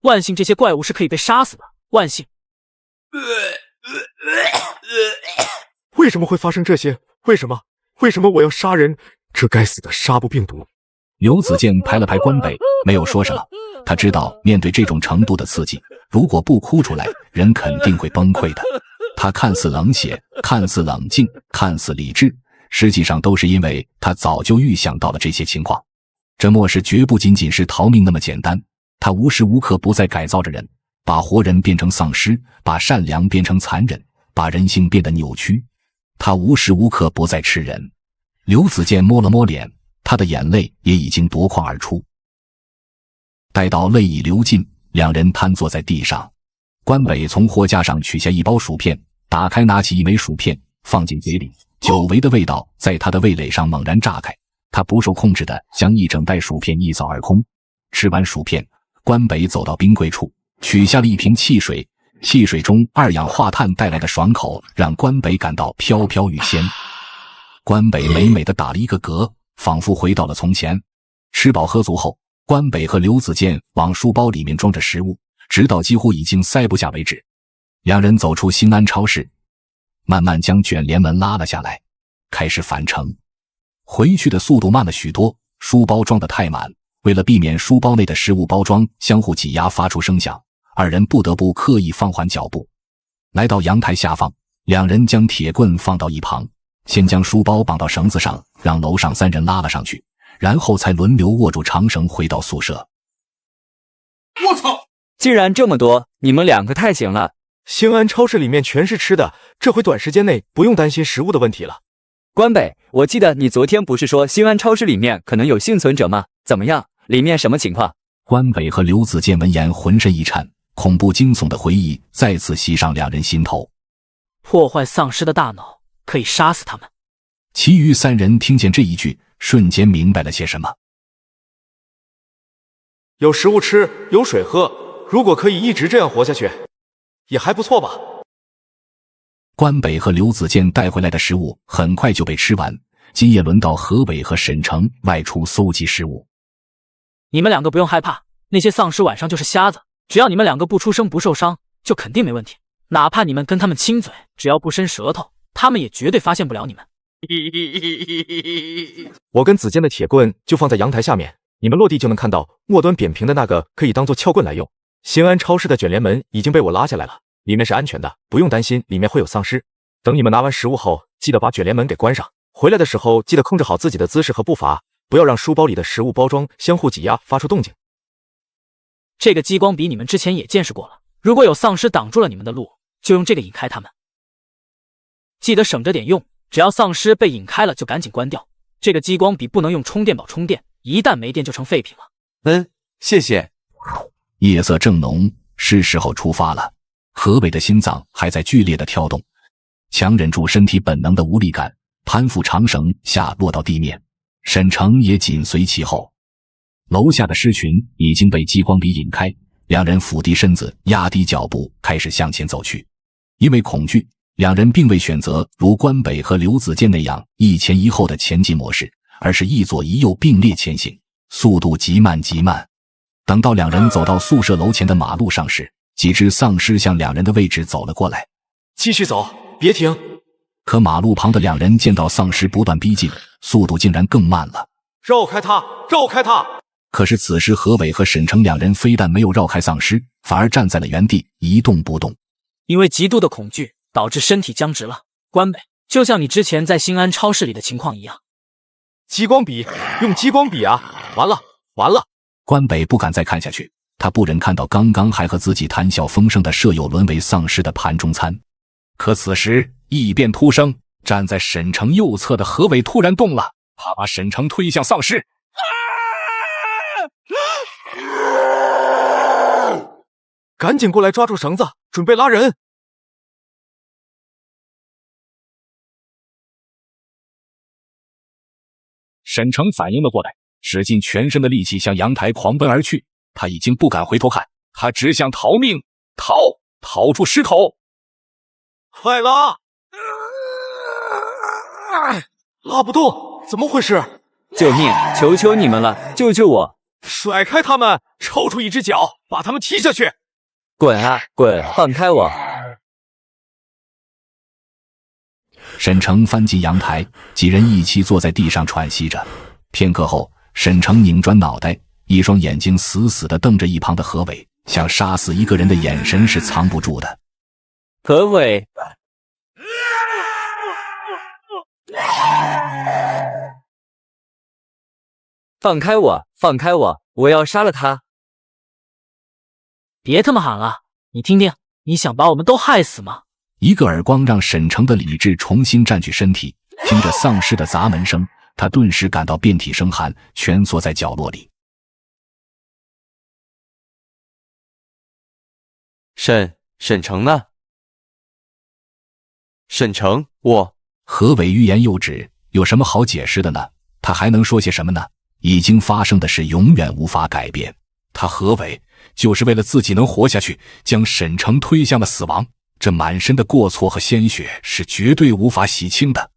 万幸这些怪物是可以被杀死的，万幸。为什么会发生这些？为什么我要杀人？这该死的纱布病毒！刘子健拍了拍关北，没有说什么。他知道面对这种程度的刺激，如果不哭出来，人肯定会崩溃的。他看似冷血，看似冷静，看似理智，实际上都是因为他早就预想到了这些情况。这末世绝不仅仅是逃命那么简单，他无时无刻不在改造着人，把活人变成丧尸，把善良变成残忍，把人性变得扭曲。他无时无刻不在吃人。刘子健摸了摸脸，他的眼泪也已经夺眶而出。待到泪已流尽，两人瘫坐在地上。关北从货架上取下一包薯片，打开拿起一枚薯片放进嘴里，久违的味道在他的味蕾上猛然炸开，他不受控制地将一整袋薯片一扫而空。吃完薯片，关北走到冰柜处，取下了一瓶汽水，汽水中二氧化碳带来的爽口让关北感到飘飘欲仙。关北美美地打了一个嗝，仿佛回到了从前。吃饱喝足后，关北和刘子健往书包里面装着食物，直到几乎已经塞不下为止。两人走出新安超市，慢慢将卷帘门拉了下来，开始返程。回去的速度慢了许多，书包装得太满，为了避免书包内的食物包装相互挤压发出声响，二人不得不刻意放缓脚步。来到阳台下方，两人将铁棍放到一旁，先将书包绑到绳子上，让楼上3人拉了上去，然后才轮流握住长绳回到宿舍。我操！竟然这么多，你们2个太行了。兴安超市里面全是吃的，这回短时间内不用担心食物的问题了。关北，我记得你昨天不是说兴安超市里面可能有幸存者吗？怎么样？里面什么情况？关北和刘子健闻言浑身一颤，恐怖惊悚的回忆再次袭上两人心头。破坏丧尸的大脑，可以杀死他们。其余三人听见这一句，瞬间明白了些什么。有食物吃，有水喝，如果可以一直这样活下去，也还不错吧。关北和刘子健带回来的食物很快就被吃完，今夜轮到何伟和沈成外出搜集食物。你们两个不用害怕，那些丧尸晚上就是瞎子，只要你们两个不出声不受伤，就肯定没问题。哪怕你们跟他们亲嘴，只要不伸舌头，他们也绝对发现不了你们。我跟子健的铁棍就放在阳台下面，你们落地就能看到，末端扁平的那个可以当做撬棍来用。新安超市的卷帘门已经被我拉下来了，里面是安全的，不用担心里面会有丧尸。等你们拿完食物后，记得把卷帘门给关上。回来的时候记得控制好自己的姿势和步伐，不要让书包里的食物包装相互挤压发出动静。这个激光笔你们之前也见识过了，如果有丧尸挡住了你们的路，就用这个引开他们。记得省着点用，只要丧尸被引开了就赶紧关掉。这个激光笔不能用充电宝充电，一旦没电就成废品了。谢谢。夜色正浓，是时候出发了。何伟的心脏还在剧烈的跳动，强忍住身体本能的无力感，攀附长绳下落到地面。沈成也紧随其后。楼下的狮群已经被激光笔引开，两人俯低身子，压低脚步，开始向前走去。因为恐惧，两人并未选择如关北和刘子健那样一前一后的前进模式，而是一左一右并列前行，速度极慢极慢。等到两人走到宿舍楼前的马路上时，几只丧尸向两人的位置走了过来。继续走，别停。可马路旁的两人见到丧尸不断逼近，速度竟然更慢了。绕开他，绕开他！可是此时何伟和沈成两人非但没有绕开丧尸，反而站在了原地一动不动。因为极度的恐惧导致身体僵直了。关北，就像你之前在新安超市里的情况一样。激光笔，用激光笔啊！完了，完了！关北不敢再看下去，他不忍看到刚刚还和自己谈笑风生的舍友沦为丧尸的盘中餐。可此时异变突生，站在沈成右侧的何伟突然动了，他把沈成推向丧尸。赶紧过来抓住绳子，准备拉人！沈成反应了过来，使尽全身的力气向阳台狂奔而去。他已经不敢回头看，他只想逃命，逃出狮口。快拉！拉不动，怎么回事？救命！求求你们了，救救我！甩开他们，抽出一只脚，把他们踢下去！滚啊，滚！放开我！沈成翻进阳台，几人一起坐在地上喘息着。片刻后，沈成拧转脑袋，一双眼睛死死地瞪着一旁的何伟，想杀死一个人的眼神是藏不住的。何伟，放开我！放开我！我要杀了他！别他妈喊了！你听听，你想把我们都害死吗？一个耳光让沈成的理智重新占据身体，听着丧尸的砸门声，他顿时感到遍体生寒，蜷缩在角落里。沈成呢？沈成，何伟欲言又止，有什么好解释的呢？他还能说些什么呢？已经发生的事永远无法改变。他何伟就是为了自己能活下去，将沈成推向了死亡。这满身的过错和鲜血是绝对无法洗清的。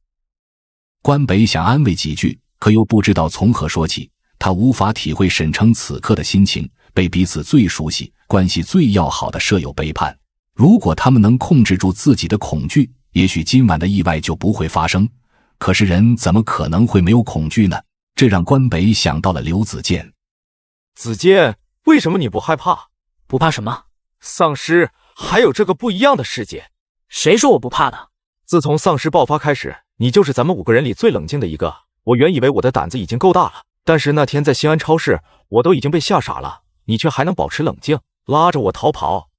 关北想安慰几句，可又不知道从何说起。他无法体会沈成此刻的心情，被彼此最熟悉、关系最要好的舍友背叛。如果他们能控制住自己的恐惧，也许今晚的意外就不会发生。可是人怎么可能会没有恐惧呢？这让关北想到了刘子健。子健，为什么你不害怕？不怕什么？丧尸，还有这个不一样的世界。谁说我不怕的？自从丧尸爆发开始，你就是咱们5个人里最冷静的一个。我原以为我的胆子已经够大了，但是那天在新安超市，我都已经被吓傻了，你却还能保持冷静，拉着我逃跑。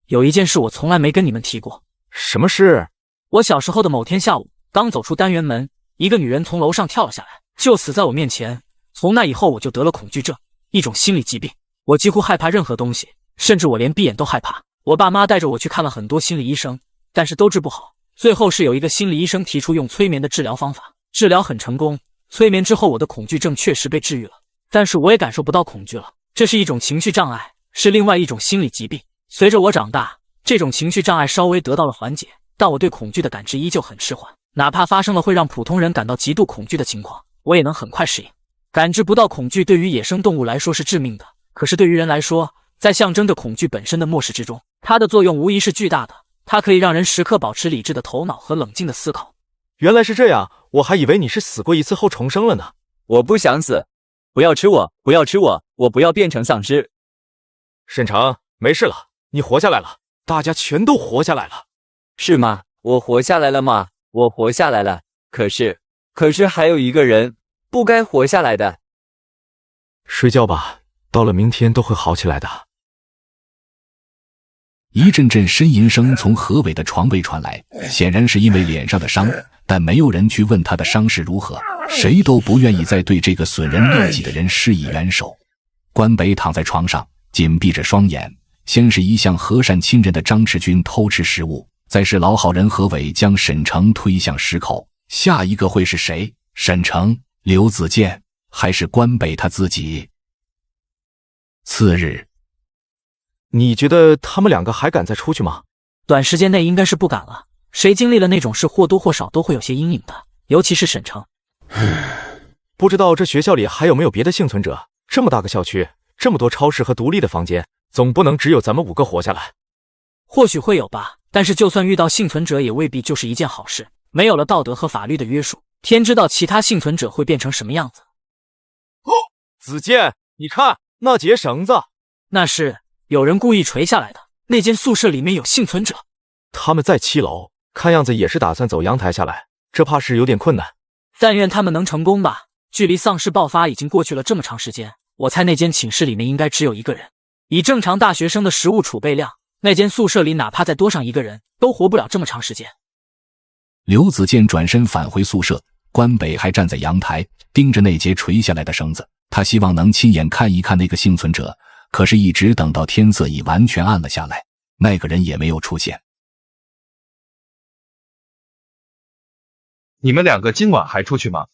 有一件事我从来没跟你们提过。什么事？我小时候的某天下午，刚走出单元门，一个女人从楼上跳了下来，就死在我面前。从那以后我就得了恐惧症，一种心理疾病。我几乎害怕任何东西，甚至我连闭眼都害怕。我爸妈带着我去看了很多心理医生，但是都治不好。最后是有一个心理医生提出用催眠的治疗方法，治疗很成功。催眠之后，我的恐惧症确实被治愈了，但是我也感受不到恐惧了。这是一种情绪障碍，是另外一种心理疾病。随着我长大，这种情绪障碍稍微得到了缓解，但我对恐惧的感知依旧很迟缓。哪怕发生了会让普通人感到极度恐惧的情况，我也能很快适应。感知不到恐惧对于野生动物来说是致命的，可是对于人来说，在象征着恐惧本身的漠视之中，它的作用无疑是巨大的。它可以让人时刻保持理智的头脑和冷静的思考。原来是这样，我还以为你是死过一次后重生了呢。我不想死，不要吃我，不要吃我，我不要变成丧尸。沈城，没事了，你活下来了，大家全都活下来了。是吗？我活下来了吗？我活下来了，可是还有一个人不该活下来的。睡觉吧，到了明天都会好起来的。一阵阵呻吟声从何伟的床位传来，显然是因为脸上的伤，但没有人去问他的伤势如何，谁都不愿意再对这个损人利己的人施以援手。关北躺在床上，紧闭着双眼，先是一向和善亲人的张弛君偷吃食物，再是老好人何伟将沈城推向石口，下一个会是谁？沈城、刘子健，还是关北他自己？次日，你觉得他们两个还敢再出去吗？短时间内应该是不敢了。谁经历了那种事，或多或少都会有些阴影的，尤其是沈城。不知道这学校里还有没有别的幸存者？这么大个校区，这么多超市和独立的房间，总不能只有咱们5个活下来。或许会有吧，但是就算遇到幸存者，也未必就是一件好事。没有了道德和法律的约束，天知道其他幸存者会变成什么样子。子健，你看那节绳子，那是有人故意垂下来的。那间宿舍里面有幸存者，他们在7楼，看样子也是打算走阳台下来，这怕是有点困难。但愿他们能成功吧。距离丧尸爆发已经过去了这么长时间，我猜那间寝室里面应该只有一个人。以正常大学生的食物储备量，那间宿舍里哪怕再多上一个人，都活不了这么长时间。刘子健转身返回宿舍，关北还站在阳台，盯着那节垂下来的绳子。他希望能亲眼看一看那个幸存者，可是一直等到天色已完全暗了下来，那个人也没有出现。你们两个今晚还出去吗？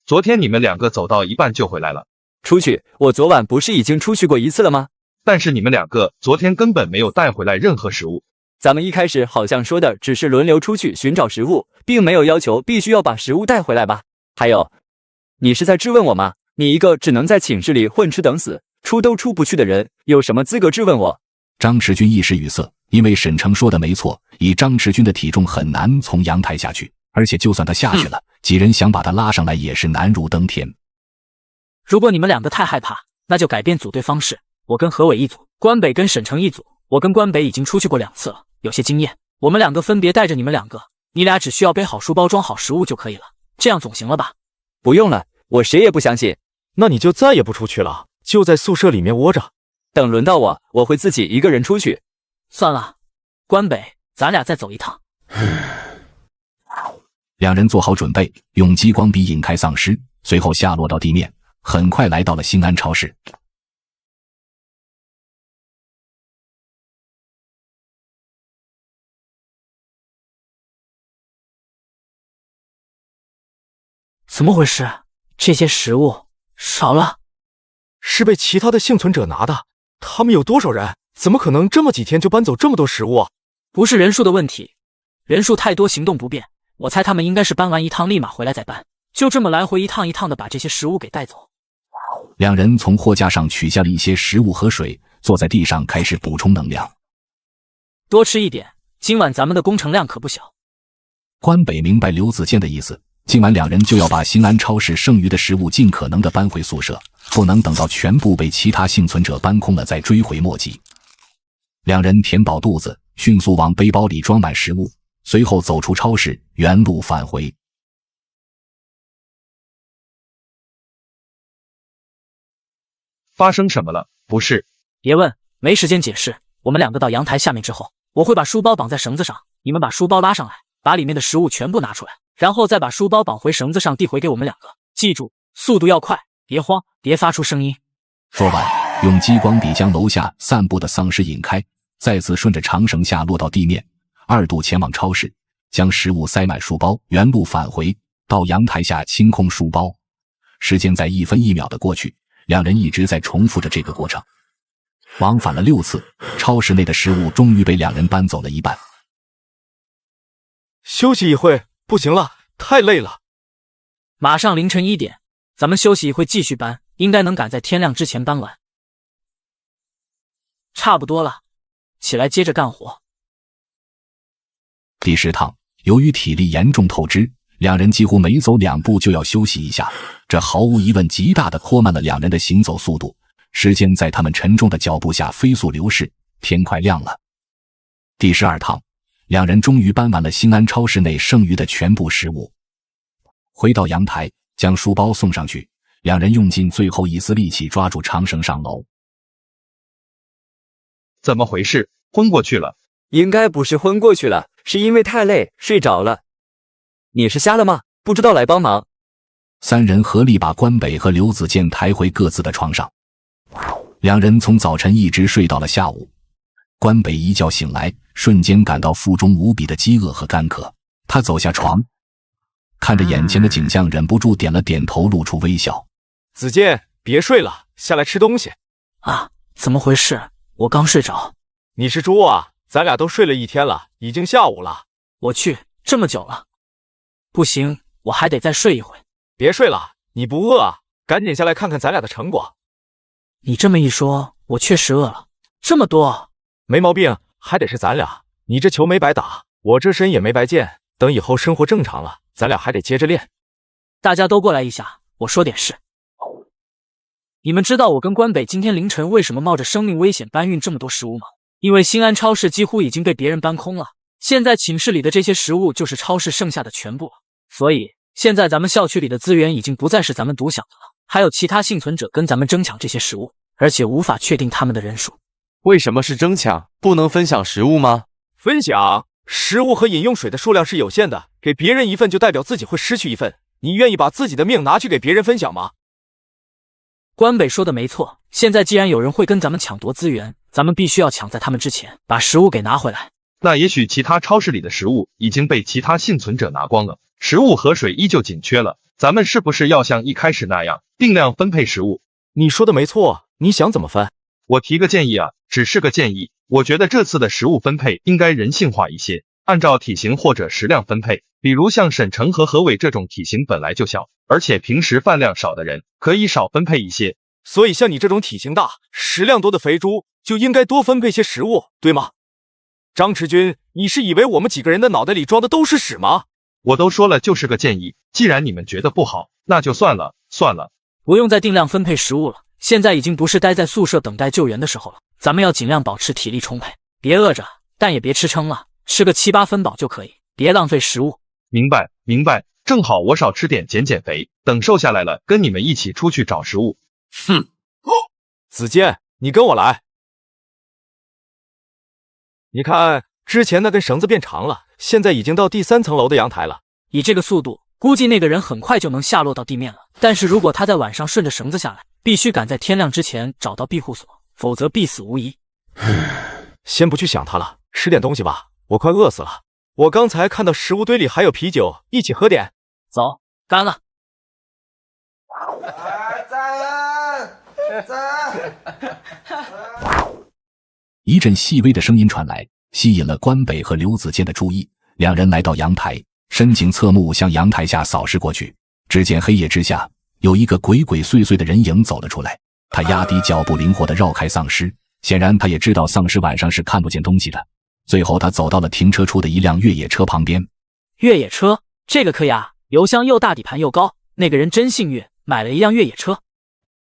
昨天你们两个走到一半就回来了。出去？我昨晚不是已经出去过一次了吗？但是你们两个昨天根本没有带回来任何食物。咱们一开始好像说的只是轮流出去寻找食物，并没有要求必须要把食物带回来吧？还有，你是在质问我吗？你一个只能在寝室里混吃等死，出都出不去的人，有什么资格质问我？张弛君一时语塞，因为沈城说的没错，以张弛君的体重很难从阳台下去，而且就算他下去了，几人想把他拉上来也是难如登天。如果你们两个太害怕，那就改变组队方式，我跟何伟一组，关北跟沈城一组。我跟关北已经出去过2次了，有些经验。我们两个分别带着你们两个，你俩只需要背好书包装好食物就可以了，这样总行了吧？不用了，我谁也不相信。那你就再也不出去了，就在宿舍里面窝着。等轮到我，我会自己一个人出去。算了，关北，咱俩再走一趟。两人做好准备，用激光笔引开丧尸，随后下落到地面，很快来到了兴安超市。怎么回事？这些食物少了，是被其他的幸存者拿的。他们有多少人？怎么可能这么几天就搬走这么多食物？不是人数的问题，人数太多行动不便。我猜他们应该是搬完一趟立马回来再搬，就这么来回一趟一趟的把这些食物给带走。两人从货架上取下了一些食物和水，坐在地上开始补充能量。多吃一点，今晚咱们的工程量可不小。关北明白刘子健的意思，今晚两人就要把兴安超市剩余的食物尽可能的搬回宿舍，不能等到全部被其他幸存者搬空了再追悔莫及。两人填饱肚子，迅速往背包里装满食物，随后走出超市，原路返回。发生什么了？不是，别问，没时间解释。我们两个到阳台下面之后，我会把书包绑在绳子上，你们把书包拉上来，把里面的食物全部拿出来，然后再把书包绑回绳子上递回给我们两个。记住，速度要快，别慌，别发出声音。说完，用激光笔将楼下散步的丧尸引开，再次顺着长绳下落到地面，二度前往超市，将食物塞满书包，原路返回，到阳台下清空书包。时间在1分1秒的过去，两人一直在重复着这个过程，往返了6次，超市内的食物终于被两人搬走了一半。休息一会，不行了，太累了。马上凌晨1点，咱们休息一会继续搬，应该能赶在天亮之前搬完。差不多了，起来接着干活。第10趟，由于体力严重透支，两人几乎每走2步就要休息一下，这毫无疑问极大地拖慢了两人的行走速度。时间在他们沉重的脚步下飞速流逝，天快亮了。第12趟，两人终于搬完了兴安超市内剩余的全部食物。回到阳台，将书包送上去，两人用尽最后一丝力气抓住长绳上楼。怎么回事？昏过去了？应该不是昏过去了，是因为太累睡着了。你是瞎了吗？不知道来帮忙。三人合力把关北和刘子健抬回各自的床上。两人从早晨一直睡到了下午。关北一觉醒来，瞬间感到腹中无比的饥饿和干渴。他走下床，看着眼前的景象，忍不住点了点头，露出微笑。子健，别睡了，下来吃东西。啊，怎么回事？我刚睡着。你是猪啊？咱俩都睡了1天了，已经下午了。我去，这么久了。不行，我还得再睡一会。别睡了，你不饿啊？赶紧下来看看咱俩的成果。你这么一说，我确实饿了。这么多，没毛病，还得是咱俩。你这球没白打，我这身也没白健。等以后生活正常了，咱俩还得接着练。大家都过来一下，我说点事。你们知道我跟关北今天凌晨为什么冒着生命危险搬运这么多食物吗？因为兴安超市几乎已经被别人搬空了，现在寝室里的这些食物就是超市剩下的全部了。所以现在咱们校区里的资源已经不再是咱们独享的了，还有其他幸存者跟咱们争抢这些食物，而且无法确定他们的人数。为什么是争抢？不能分享食物吗？分享食物和饮用水的数量是有限的，给别人一份就代表自己会失去一份。你愿意把自己的命拿去给别人分享吗？关北说的没错，现在既然有人会跟咱们抢夺资源，咱们必须要抢在他们之前，把食物给拿回来。那也许其他超市里的食物已经被其他幸存者拿光了，食物和水依旧紧缺了，咱们是不是要像一开始那样定量分配食物？你说的没错，你想怎么分？我提个建议啊，只是个建议，我觉得这次的食物分配应该人性化一些，按照体型或者食量分配。比如像沈成和何伟这种体型本来就小，而且平时饭量少的人，可以少分配一些。所以像你这种体型大、食量多的肥猪，就应该多分配些食物，对吗？张驰军，你是以为我们几个人的脑袋里装的都是屎吗？我都说了就是个建议，既然你们觉得不好，那就算了。不用再定量分配食物了，现在已经不是待在宿舍等待救援的时候了，咱们要尽量保持体力充沛，别饿着，但也别吃撑了，吃个7、8分饱就可以，别浪费食物。明白，正好我少吃点减肥，等瘦下来了跟你们一起出去找食物。哼，子健，你跟我来。你看，之前那根绳子变长了，现在已经到第3层楼的阳台了。以这个速度，估计那个人很快就能下落到地面了。但是如果他在晚上顺着绳子下来，必须赶在天亮之前找到庇护所，否则必死无疑。先不去想他了，吃点东西吧，我快饿死了。我刚才看到食物堆里还有啤酒，一起喝点。走，干了。一阵细微的声音传来，吸引了关北和刘子健的注意。两人来到阳台，深情侧目向阳台下扫视过去。只见黑夜之下，有一个鬼鬼祟祟的人影走了出来。他压低脚步，灵活地绕开丧尸。显然他也知道丧尸晚上是看不见东西的。最后他走到了停车处的一辆越野车旁边。越野车，这个可以啊，油箱又大，底盘又高，那个人真幸运，买了一辆越野车。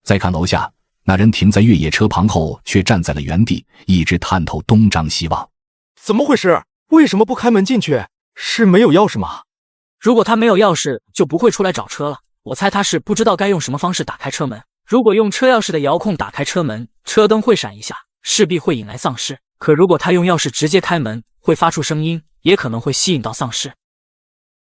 再看楼下，那人停在越野车旁后却站在了原地，一直探头东张西望。怎么回事？为什么不开门进去？是没有钥匙吗？如果他没有钥匙，就不会出来找车了。我猜他是不知道该用什么方式打开车门。如果用车钥匙的遥控打开车门，车灯会闪一下，势必会引来丧尸。可如果他用钥匙直接开门，会发出声音，也可能会吸引到丧尸。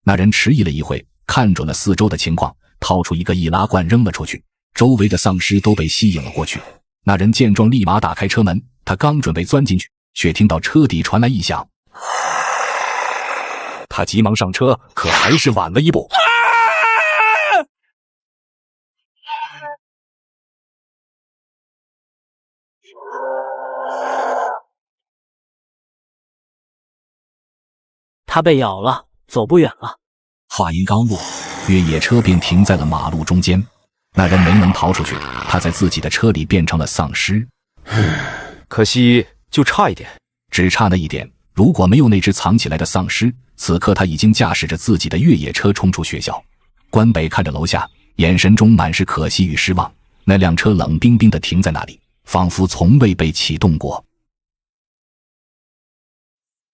那人迟疑了一会，看准了四周的情况，掏出一个易拉罐扔了出去。周围的丧尸都被吸引了过去。那人见状立马打开车门，他刚准备钻进去，却听到车底传来异响。他急忙上车，可还是晚了一步。他被咬了，走不远了。话音刚落，越野车便停在了马路中间。那人没能逃出去，他在自己的车里变成了丧尸。可惜就差一点，只差那一点。如果没有那只藏起来的丧尸，此刻他已经驾驶着自己的越野车冲出学校。关北看着楼下，眼神中满是可惜与失望。那辆车冷冰冰地停在那里，仿佛从未被启动过。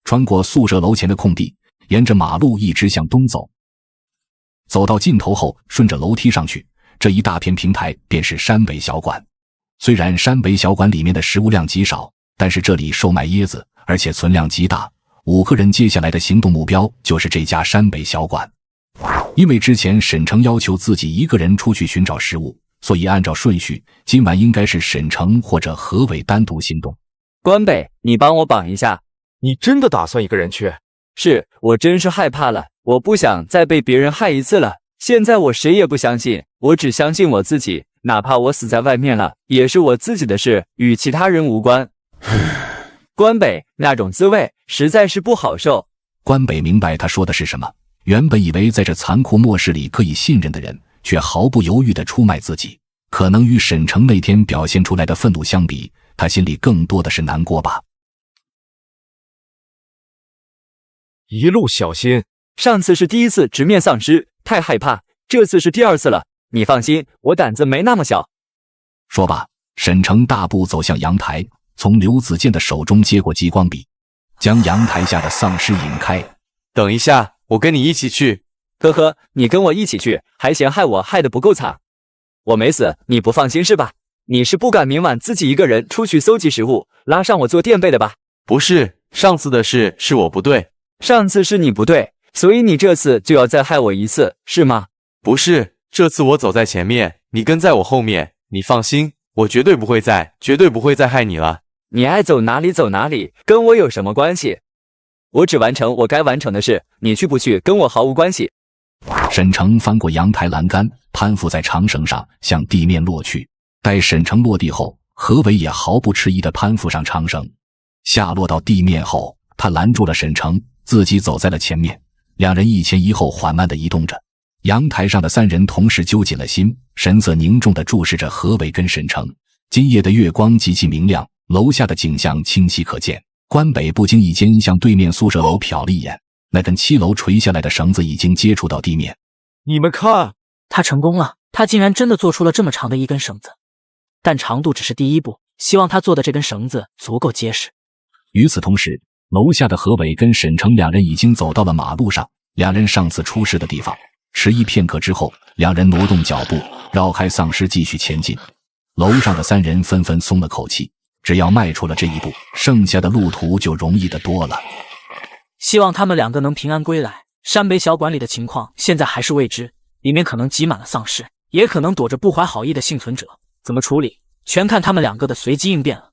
穿过宿舍楼前的空地，沿着马路一直向东走。走到尽头后，顺着楼梯上去，这一大片平台便是山北小馆。虽然山北小馆里面的食物量极少，但是这里售卖椰子，而且存量极大。5个人接下来的行动目标就是这家山北小馆。因为之前沈城要求自己一个人出去寻找食物，所以按照顺序，今晚应该是沈城或者何伟单独行动。关北，你帮我绑一下。你真的打算一个人去？是，我真是害怕了，我不想再被别人害一次了。现在我谁也不相信，我只相信我自己，哪怕我死在外面了，也是我自己的事，与其他人无关。关北，那种滋味实在是不好受。关北明白他说的是什么，原本以为在这残酷末世里可以信任的人，却毫不犹豫地出卖自己。可能与沈城那天表现出来的愤怒相比，他心里更多的是难过吧。一路小心。上次是第一次直面丧尸，太害怕，这次是第2次了。你放心，我胆子没那么小。说罢，沈城大步走向阳台，从刘子健的手中接过激光笔，将阳台下的丧尸引开。等一下，我跟你一起去。呵呵，你跟我一起去，还嫌害我害得不够惨。我没死，你不放心是吧？你是不敢明晚自己一个人出去搜集食物，拉上我做垫背的吧？不是，上次的事是我不对。上次是你不对，所以你这次就要再害我一次，是吗？不是，这次我走在前面，你跟在我后面。你放心，我绝对不会再害你了。你爱走哪里走哪里，跟我有什么关系？我只完成我该完成的事，你去不去跟我毫无关系。沈城翻过阳台栏杆，攀附在长绳上，向地面落去。待沈城落地后，何伟也毫不迟疑地攀附上长绳。下落到地面后，他拦住了沈城，自己走在了前面。两人一前一后缓慢地移动着。阳台上的3人同时揪紧了心，神色凝重地注视着何伟跟沈城。今夜的月光极其明亮，楼下的景象清晰可见。关北不经意间向对面宿舍楼瞟了一眼，那根7楼垂下来的绳子已经接触到地面。你们看，他成功了，他竟然真的做出了这么长的一根绳子。但长度只是第一步，希望他做的这根绳子足够结实。与此同时，楼下的何伟跟沈城两人已经走到了马路上，两人上次出事的地方。迟疑片刻之后，两人挪动脚步，绕开丧尸继续前进。楼上的3人纷纷松了口气，只要迈出了这一步，剩下的路途就容易得多了。希望他们2个能平安归来。山北小馆里的情况现在还是未知，里面可能挤满了丧尸，也可能躲着不怀好意的幸存者，怎么处理，全看他们2个的随机应变了。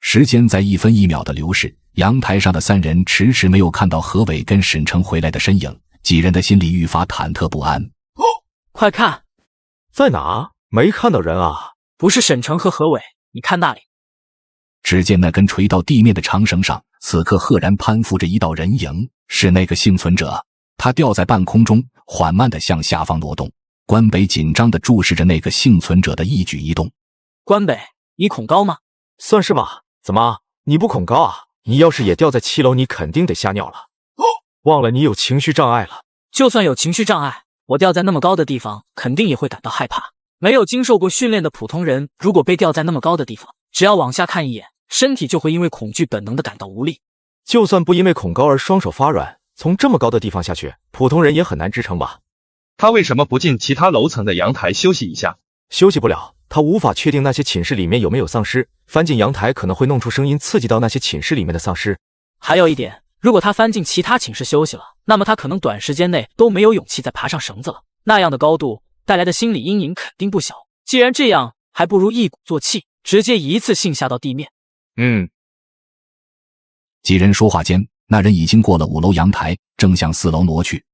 时间在1分1秒的流逝，阳台上的3人迟迟没有看到何伟跟沈城回来的身影，几人的心里愈发忐忑不安。快看，在哪？没看到人啊！不是沈城和何伟，你看那里。只见那根垂到地面的长绳上，此刻赫然攀附着一道人影，是那个幸存者。他吊在半空中，缓慢地向下方挪动。关北紧张地注视着那个幸存者的一举一动。关北，你恐高吗？算是吧。怎么，你不恐高啊？你要是也掉在7楼，你肯定得吓尿了。忘了你有情绪障碍了。就算有情绪障碍，我掉在那么高的地方，肯定也会感到害怕。没有经受过训练的普通人，如果被吊在那么高的地方，只要往下看一眼，身体就会因为恐惧本能地感到无力。就算不因为恐高而双手发软，从这么高的地方下去，普通人也很难支撑吧？他为什么不进其他楼层的阳台休息一下？休息不了，他无法确定那些寝室里面有没有丧尸，翻进阳台可能会弄出声音，刺激到那些寝室里面的丧尸。还有一点，如果他翻进其他寝室休息了，那么他可能短时间内都没有勇气再爬上绳子了。那样的高度，带来的心理阴影肯定不小。既然这样，还不如一鼓作气，直接一次性下到地面。几人说话间，那人已经过了5楼阳台，正向4楼挪去。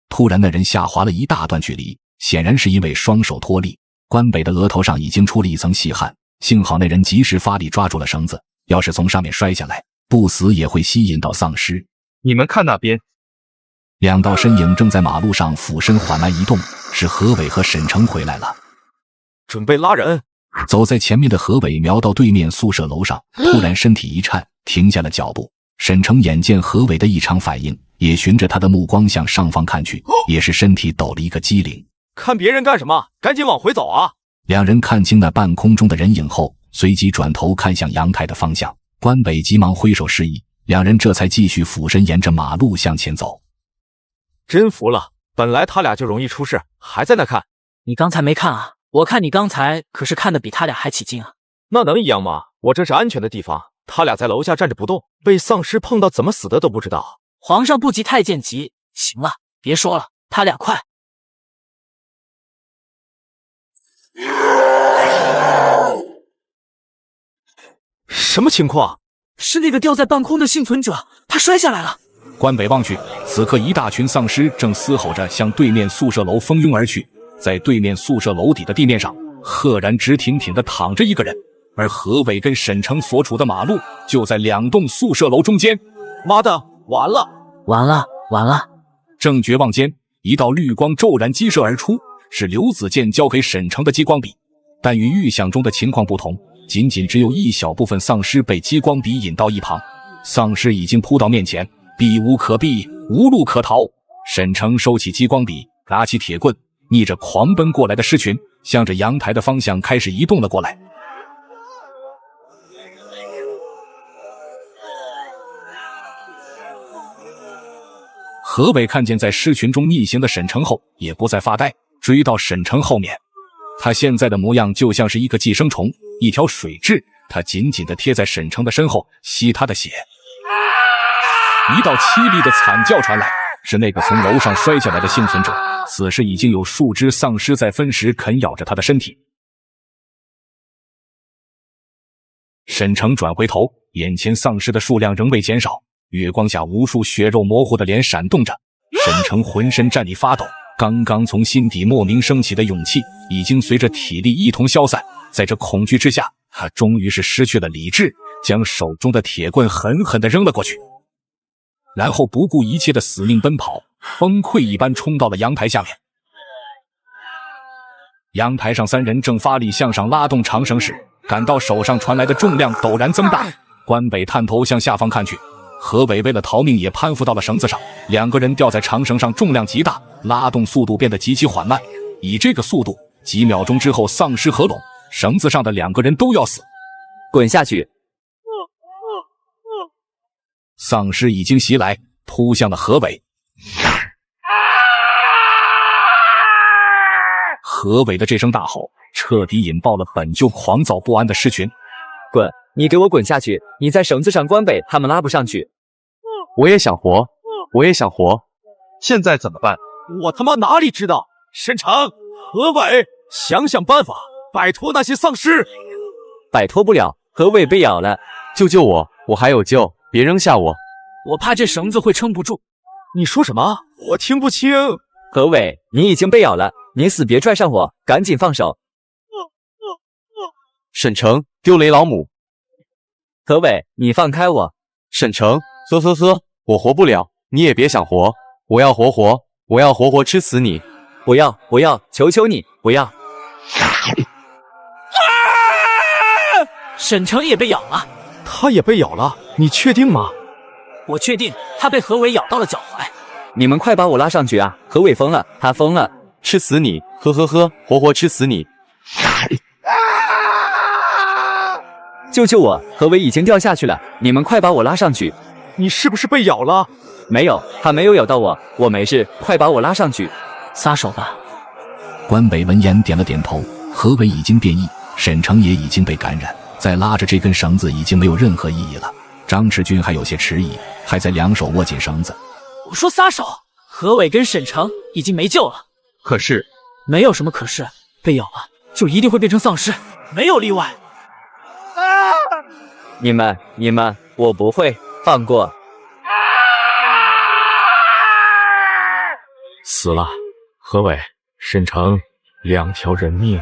突然那人下滑了一大段距离，显然是因为双手脱力。关北的额头上已经出了一层细汗，幸好那人及时发力抓住了绳子，要是从上面摔下来，不死也会吸引到丧尸。你们看那边2道身影正在马路上俯身缓慢移动，是何伟和沈成回来了，准备拉人。走在前面的何伟瞄到对面宿舍楼上，突然身体一颤，停下了脚步。沈成眼见何伟的异常反应，也循着他的目光向上方看去，也是身体抖了一个机灵。看别人干什么？赶紧往回走啊！2人看清那半空中的人影后，随即转头看向阳台的方向。关北急忙挥手示意，2人这才继续俯身沿着马路向前走。真服了，本来他俩就容易出事，还在那看。你刚才没看啊？我看你刚才可是看得比他俩还起劲啊！那能一样吗？我这是安全的地方，他俩在楼下站着不动，被丧尸碰到怎么死的都不知道。皇上不急太监急，行了，别说了，他俩快！什么情况？是那个掉在半空的幸存者，他摔下来了。关北望去，此刻一大群丧尸正嘶吼着向对面宿舍楼蜂拥而去。在对面宿舍楼底的地面上，赫然直挺挺地躺着一个人，而何伟跟沈成所处的马路就在2栋宿舍楼中间。妈的，完了！完了！完了！正绝望间，一道绿光骤然激射而出，是刘子健交给沈成的激光笔。但与预想中的情况不同，仅只有一小部分丧尸被激光笔引到一旁，丧尸已经扑到面前，避无可避，无路可逃。沈成收起激光笔，拿起铁棍，逆着狂奔过来的尸群，向着阳台的方向开始移动了过来。何伟看见在尸群中逆行的沈成后，也不再发呆，追到沈成后面。他现在的模样就像是一个寄生虫，一条水蛭，他紧紧地贴在沈成的身后，吸他的血。一道凄厉的惨叫传来，是那个从楼上摔下来的幸存者。此时已经有数只丧尸在分食啃咬着他的身体。沈成转回头，眼前丧尸的数量仍未减少，月光下无数血肉模糊的脸闪动着。沈成浑身战栗发抖，刚刚从心底莫名升起的勇气已经随着体力一同消散。在这恐惧之下，他终于是失去了理智，将手中的铁棍狠狠地扔了过去，然后不顾一切的死命奔跑，崩溃一般冲到了阳台下面。阳台上3人正发力向上拉动长绳时，感到手上传来的重量陡然增大。关北探头向下方看去，何伟为了逃命也攀附到了绳子上，2个人吊在长绳上，重量极大，拉动速度变得极其缓慢。以这个速度，几秒钟之后丧尸合拢，绳子上的2个人都要死。滚下去！丧尸已经袭来，扑向了何伟。何伟的这声大吼彻底引爆了本就狂躁不安的尸群。滚！你给我滚下去！你在绳子上，关北他们拉不上去。我也想活，我也想活。现在怎么办？我他妈哪里知道？沈成、何伟，想想办法摆脱那些丧尸。摆脱不了，何伟被咬了。救救我！我还有救，别扔下我！我怕这绳子会撑不住。你说什么？我听不清。何伟，你已经被咬了，你死别拽上我，赶紧放手。沈成，丢雷老母！何伟，你放开我！沈成，我活不了，你也别想活，我要活活，我要活活吃死你！不要，不要，求求你，不要！沈成也被咬了。他也被咬了，你确定吗？我确定，他被何伟咬到了脚踝。你们快把我拉上去啊！何伟疯了，他疯了，吃死你！活活吃死你！救救我！何伟已经掉下去了，你们快把我拉上去！你是不是被咬了？没有，他没有咬到我，我没事，快把我拉上去！撒手吧。关北闻言点了点头，何伟已经变异，沈成也已经被感染，再拉着这根绳子已经没有任何意义了。张志军还有些迟疑，还在2手握紧绳子。我说撒手！何伟跟沈成已经没救了。可是没有什么可是，被咬了就一定会变成丧尸，没有例外。你们，我不会放过。死了，何伟、沈城2条人命。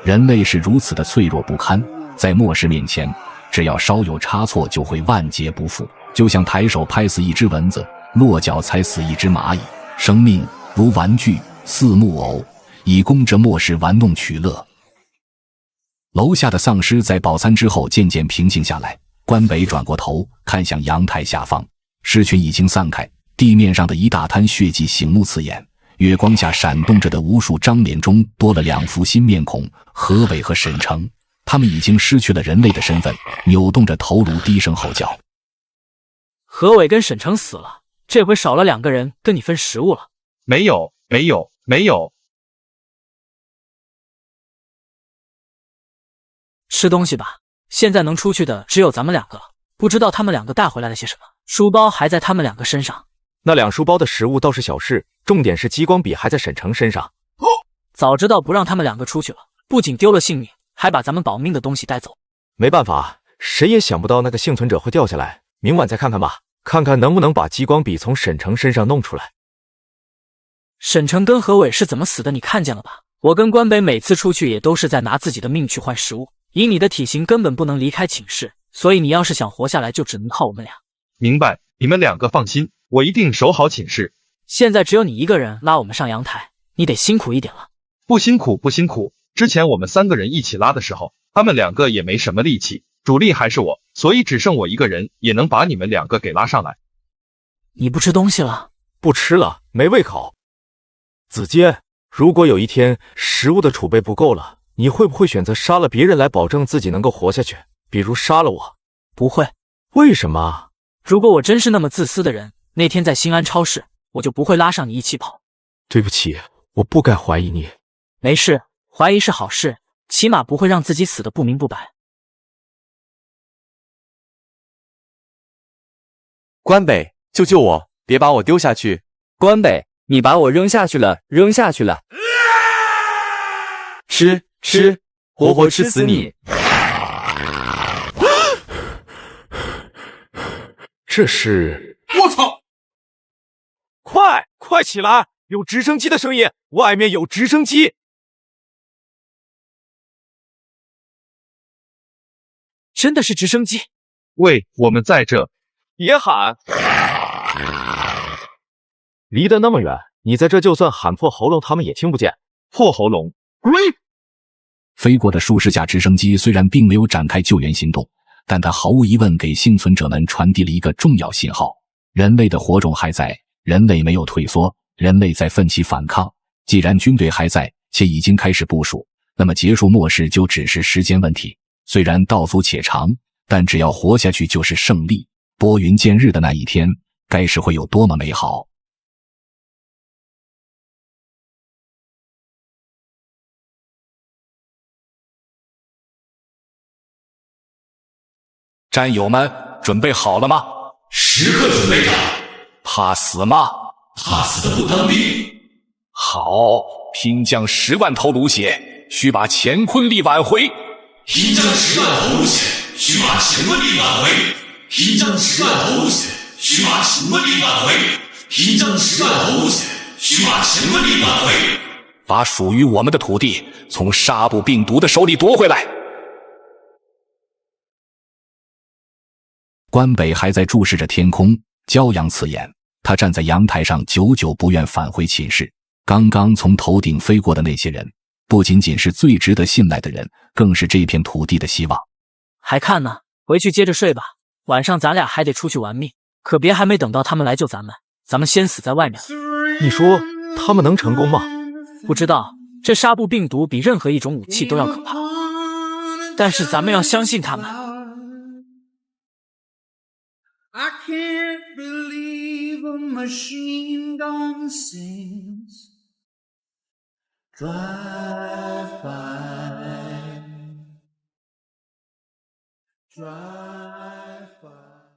人类是如此的脆弱不堪，在末世面前，只要稍有差错就会万劫不复。就像抬手拍死一只蚊子，落脚踩死一只蚂蚁。生命如玩具，似木偶，以供着末世玩弄取乐。楼下的丧尸在饱餐之后渐渐平静下来。关北转过头看向阳台下方，尸群已经散开，地面上的一大滩血迹醒目刺眼。月光下闪动着的无数张脸中多了2副新面孔，何伟和沈城，他们已经失去了人类的身份，扭动着头颅低声吼叫。何伟跟沈城死了，这回少了2个人跟你分食物了。没有，吃东西吧，现在能出去的只有咱们2个了，不知道他们2个带回来了些什么。书包还在他们2个身上。那2书包的食物倒是小事，重点是激光笔还在沈城身上。早知道不让他们2个出去了，不仅丢了性命，还把咱们保命的东西带走。没办法，谁也想不到那个幸存者会掉下来。明晚再看看吧，看看能不能把激光笔从沈城身上弄出来。沈城跟何伟是怎么死的，你看见了吧？我跟关北每次出去也都是在拿自己的命去换食物。以你的体型根本不能离开寝室，所以你要是想活下来，就只能靠我们俩。明白，你们2个放心，我一定守好寝室。现在只有你一个人拉我们上阳台，你得辛苦一点了。不辛苦，之前我们3个人一起拉的时候，他们2个也没什么力气，主力还是我，所以只剩我一个人也能把你们2个给拉上来。你不吃东西了？不吃了，没胃口。子健，如果有一天食物的储备不够了，你会不会选择杀了别人来保证自己能够活下去？比如杀了我？不会。为什么？如果我真是那么自私的人，那天在新安超市，我就不会拉上你一起跑。对不起，我不该怀疑你。没事，怀疑是好事，起码不会让自己死得不明不白。关北，救救我，别把我丢下去。关北，你把我扔下去了。吃，活活吃死你！这是……我操！快起来！有直升机的声音，外面有直升机！真的是直升机！喂，我们在这。别喊！离得那么远，你在这就算喊破喉咙，他们也听不见。破喉咙！滚！飞过的数十架直升机虽然并没有展开救援行动，但它毫无疑问给幸存者们传递了一个重要信号：人类的火种还在，人类没有退缩，人类在奋起反抗。既然军队还在，且已经开始部署，那么结束末世就只是时间问题。虽然道阻且长，但只要活下去就是胜利。拨云见日的那一天，该是会有多么美好！战友们，准备好了吗？时刻准备着。怕死吗？怕死的不当兵。好，拼将10万头颅血，需把乾坤力挽回。拼将10万头颅血，需把乾坤力挽回。拼将10万头颅血，需把乾坤力挽回。拼将10万头颅血，需把乾坤力挽回。把属于我们的土地从纱布病毒的手里夺回来。关北还在注视着天空，骄阳刺眼。他站在阳台上，久久不愿返回寝室。刚刚从头顶飞过的那些人，不仅仅是最值得信赖的人，更是这片土地的希望。还看呢？回去接着睡吧。晚上咱俩还得出去玩命，可别还没等到他们来救咱们，咱们先死在外面。你说他们能成功吗？不知道，这纱布病毒比任何一种武器都要可怕，但是咱们要相信他们。I can't believe a machine gun sings. Drive by. Drive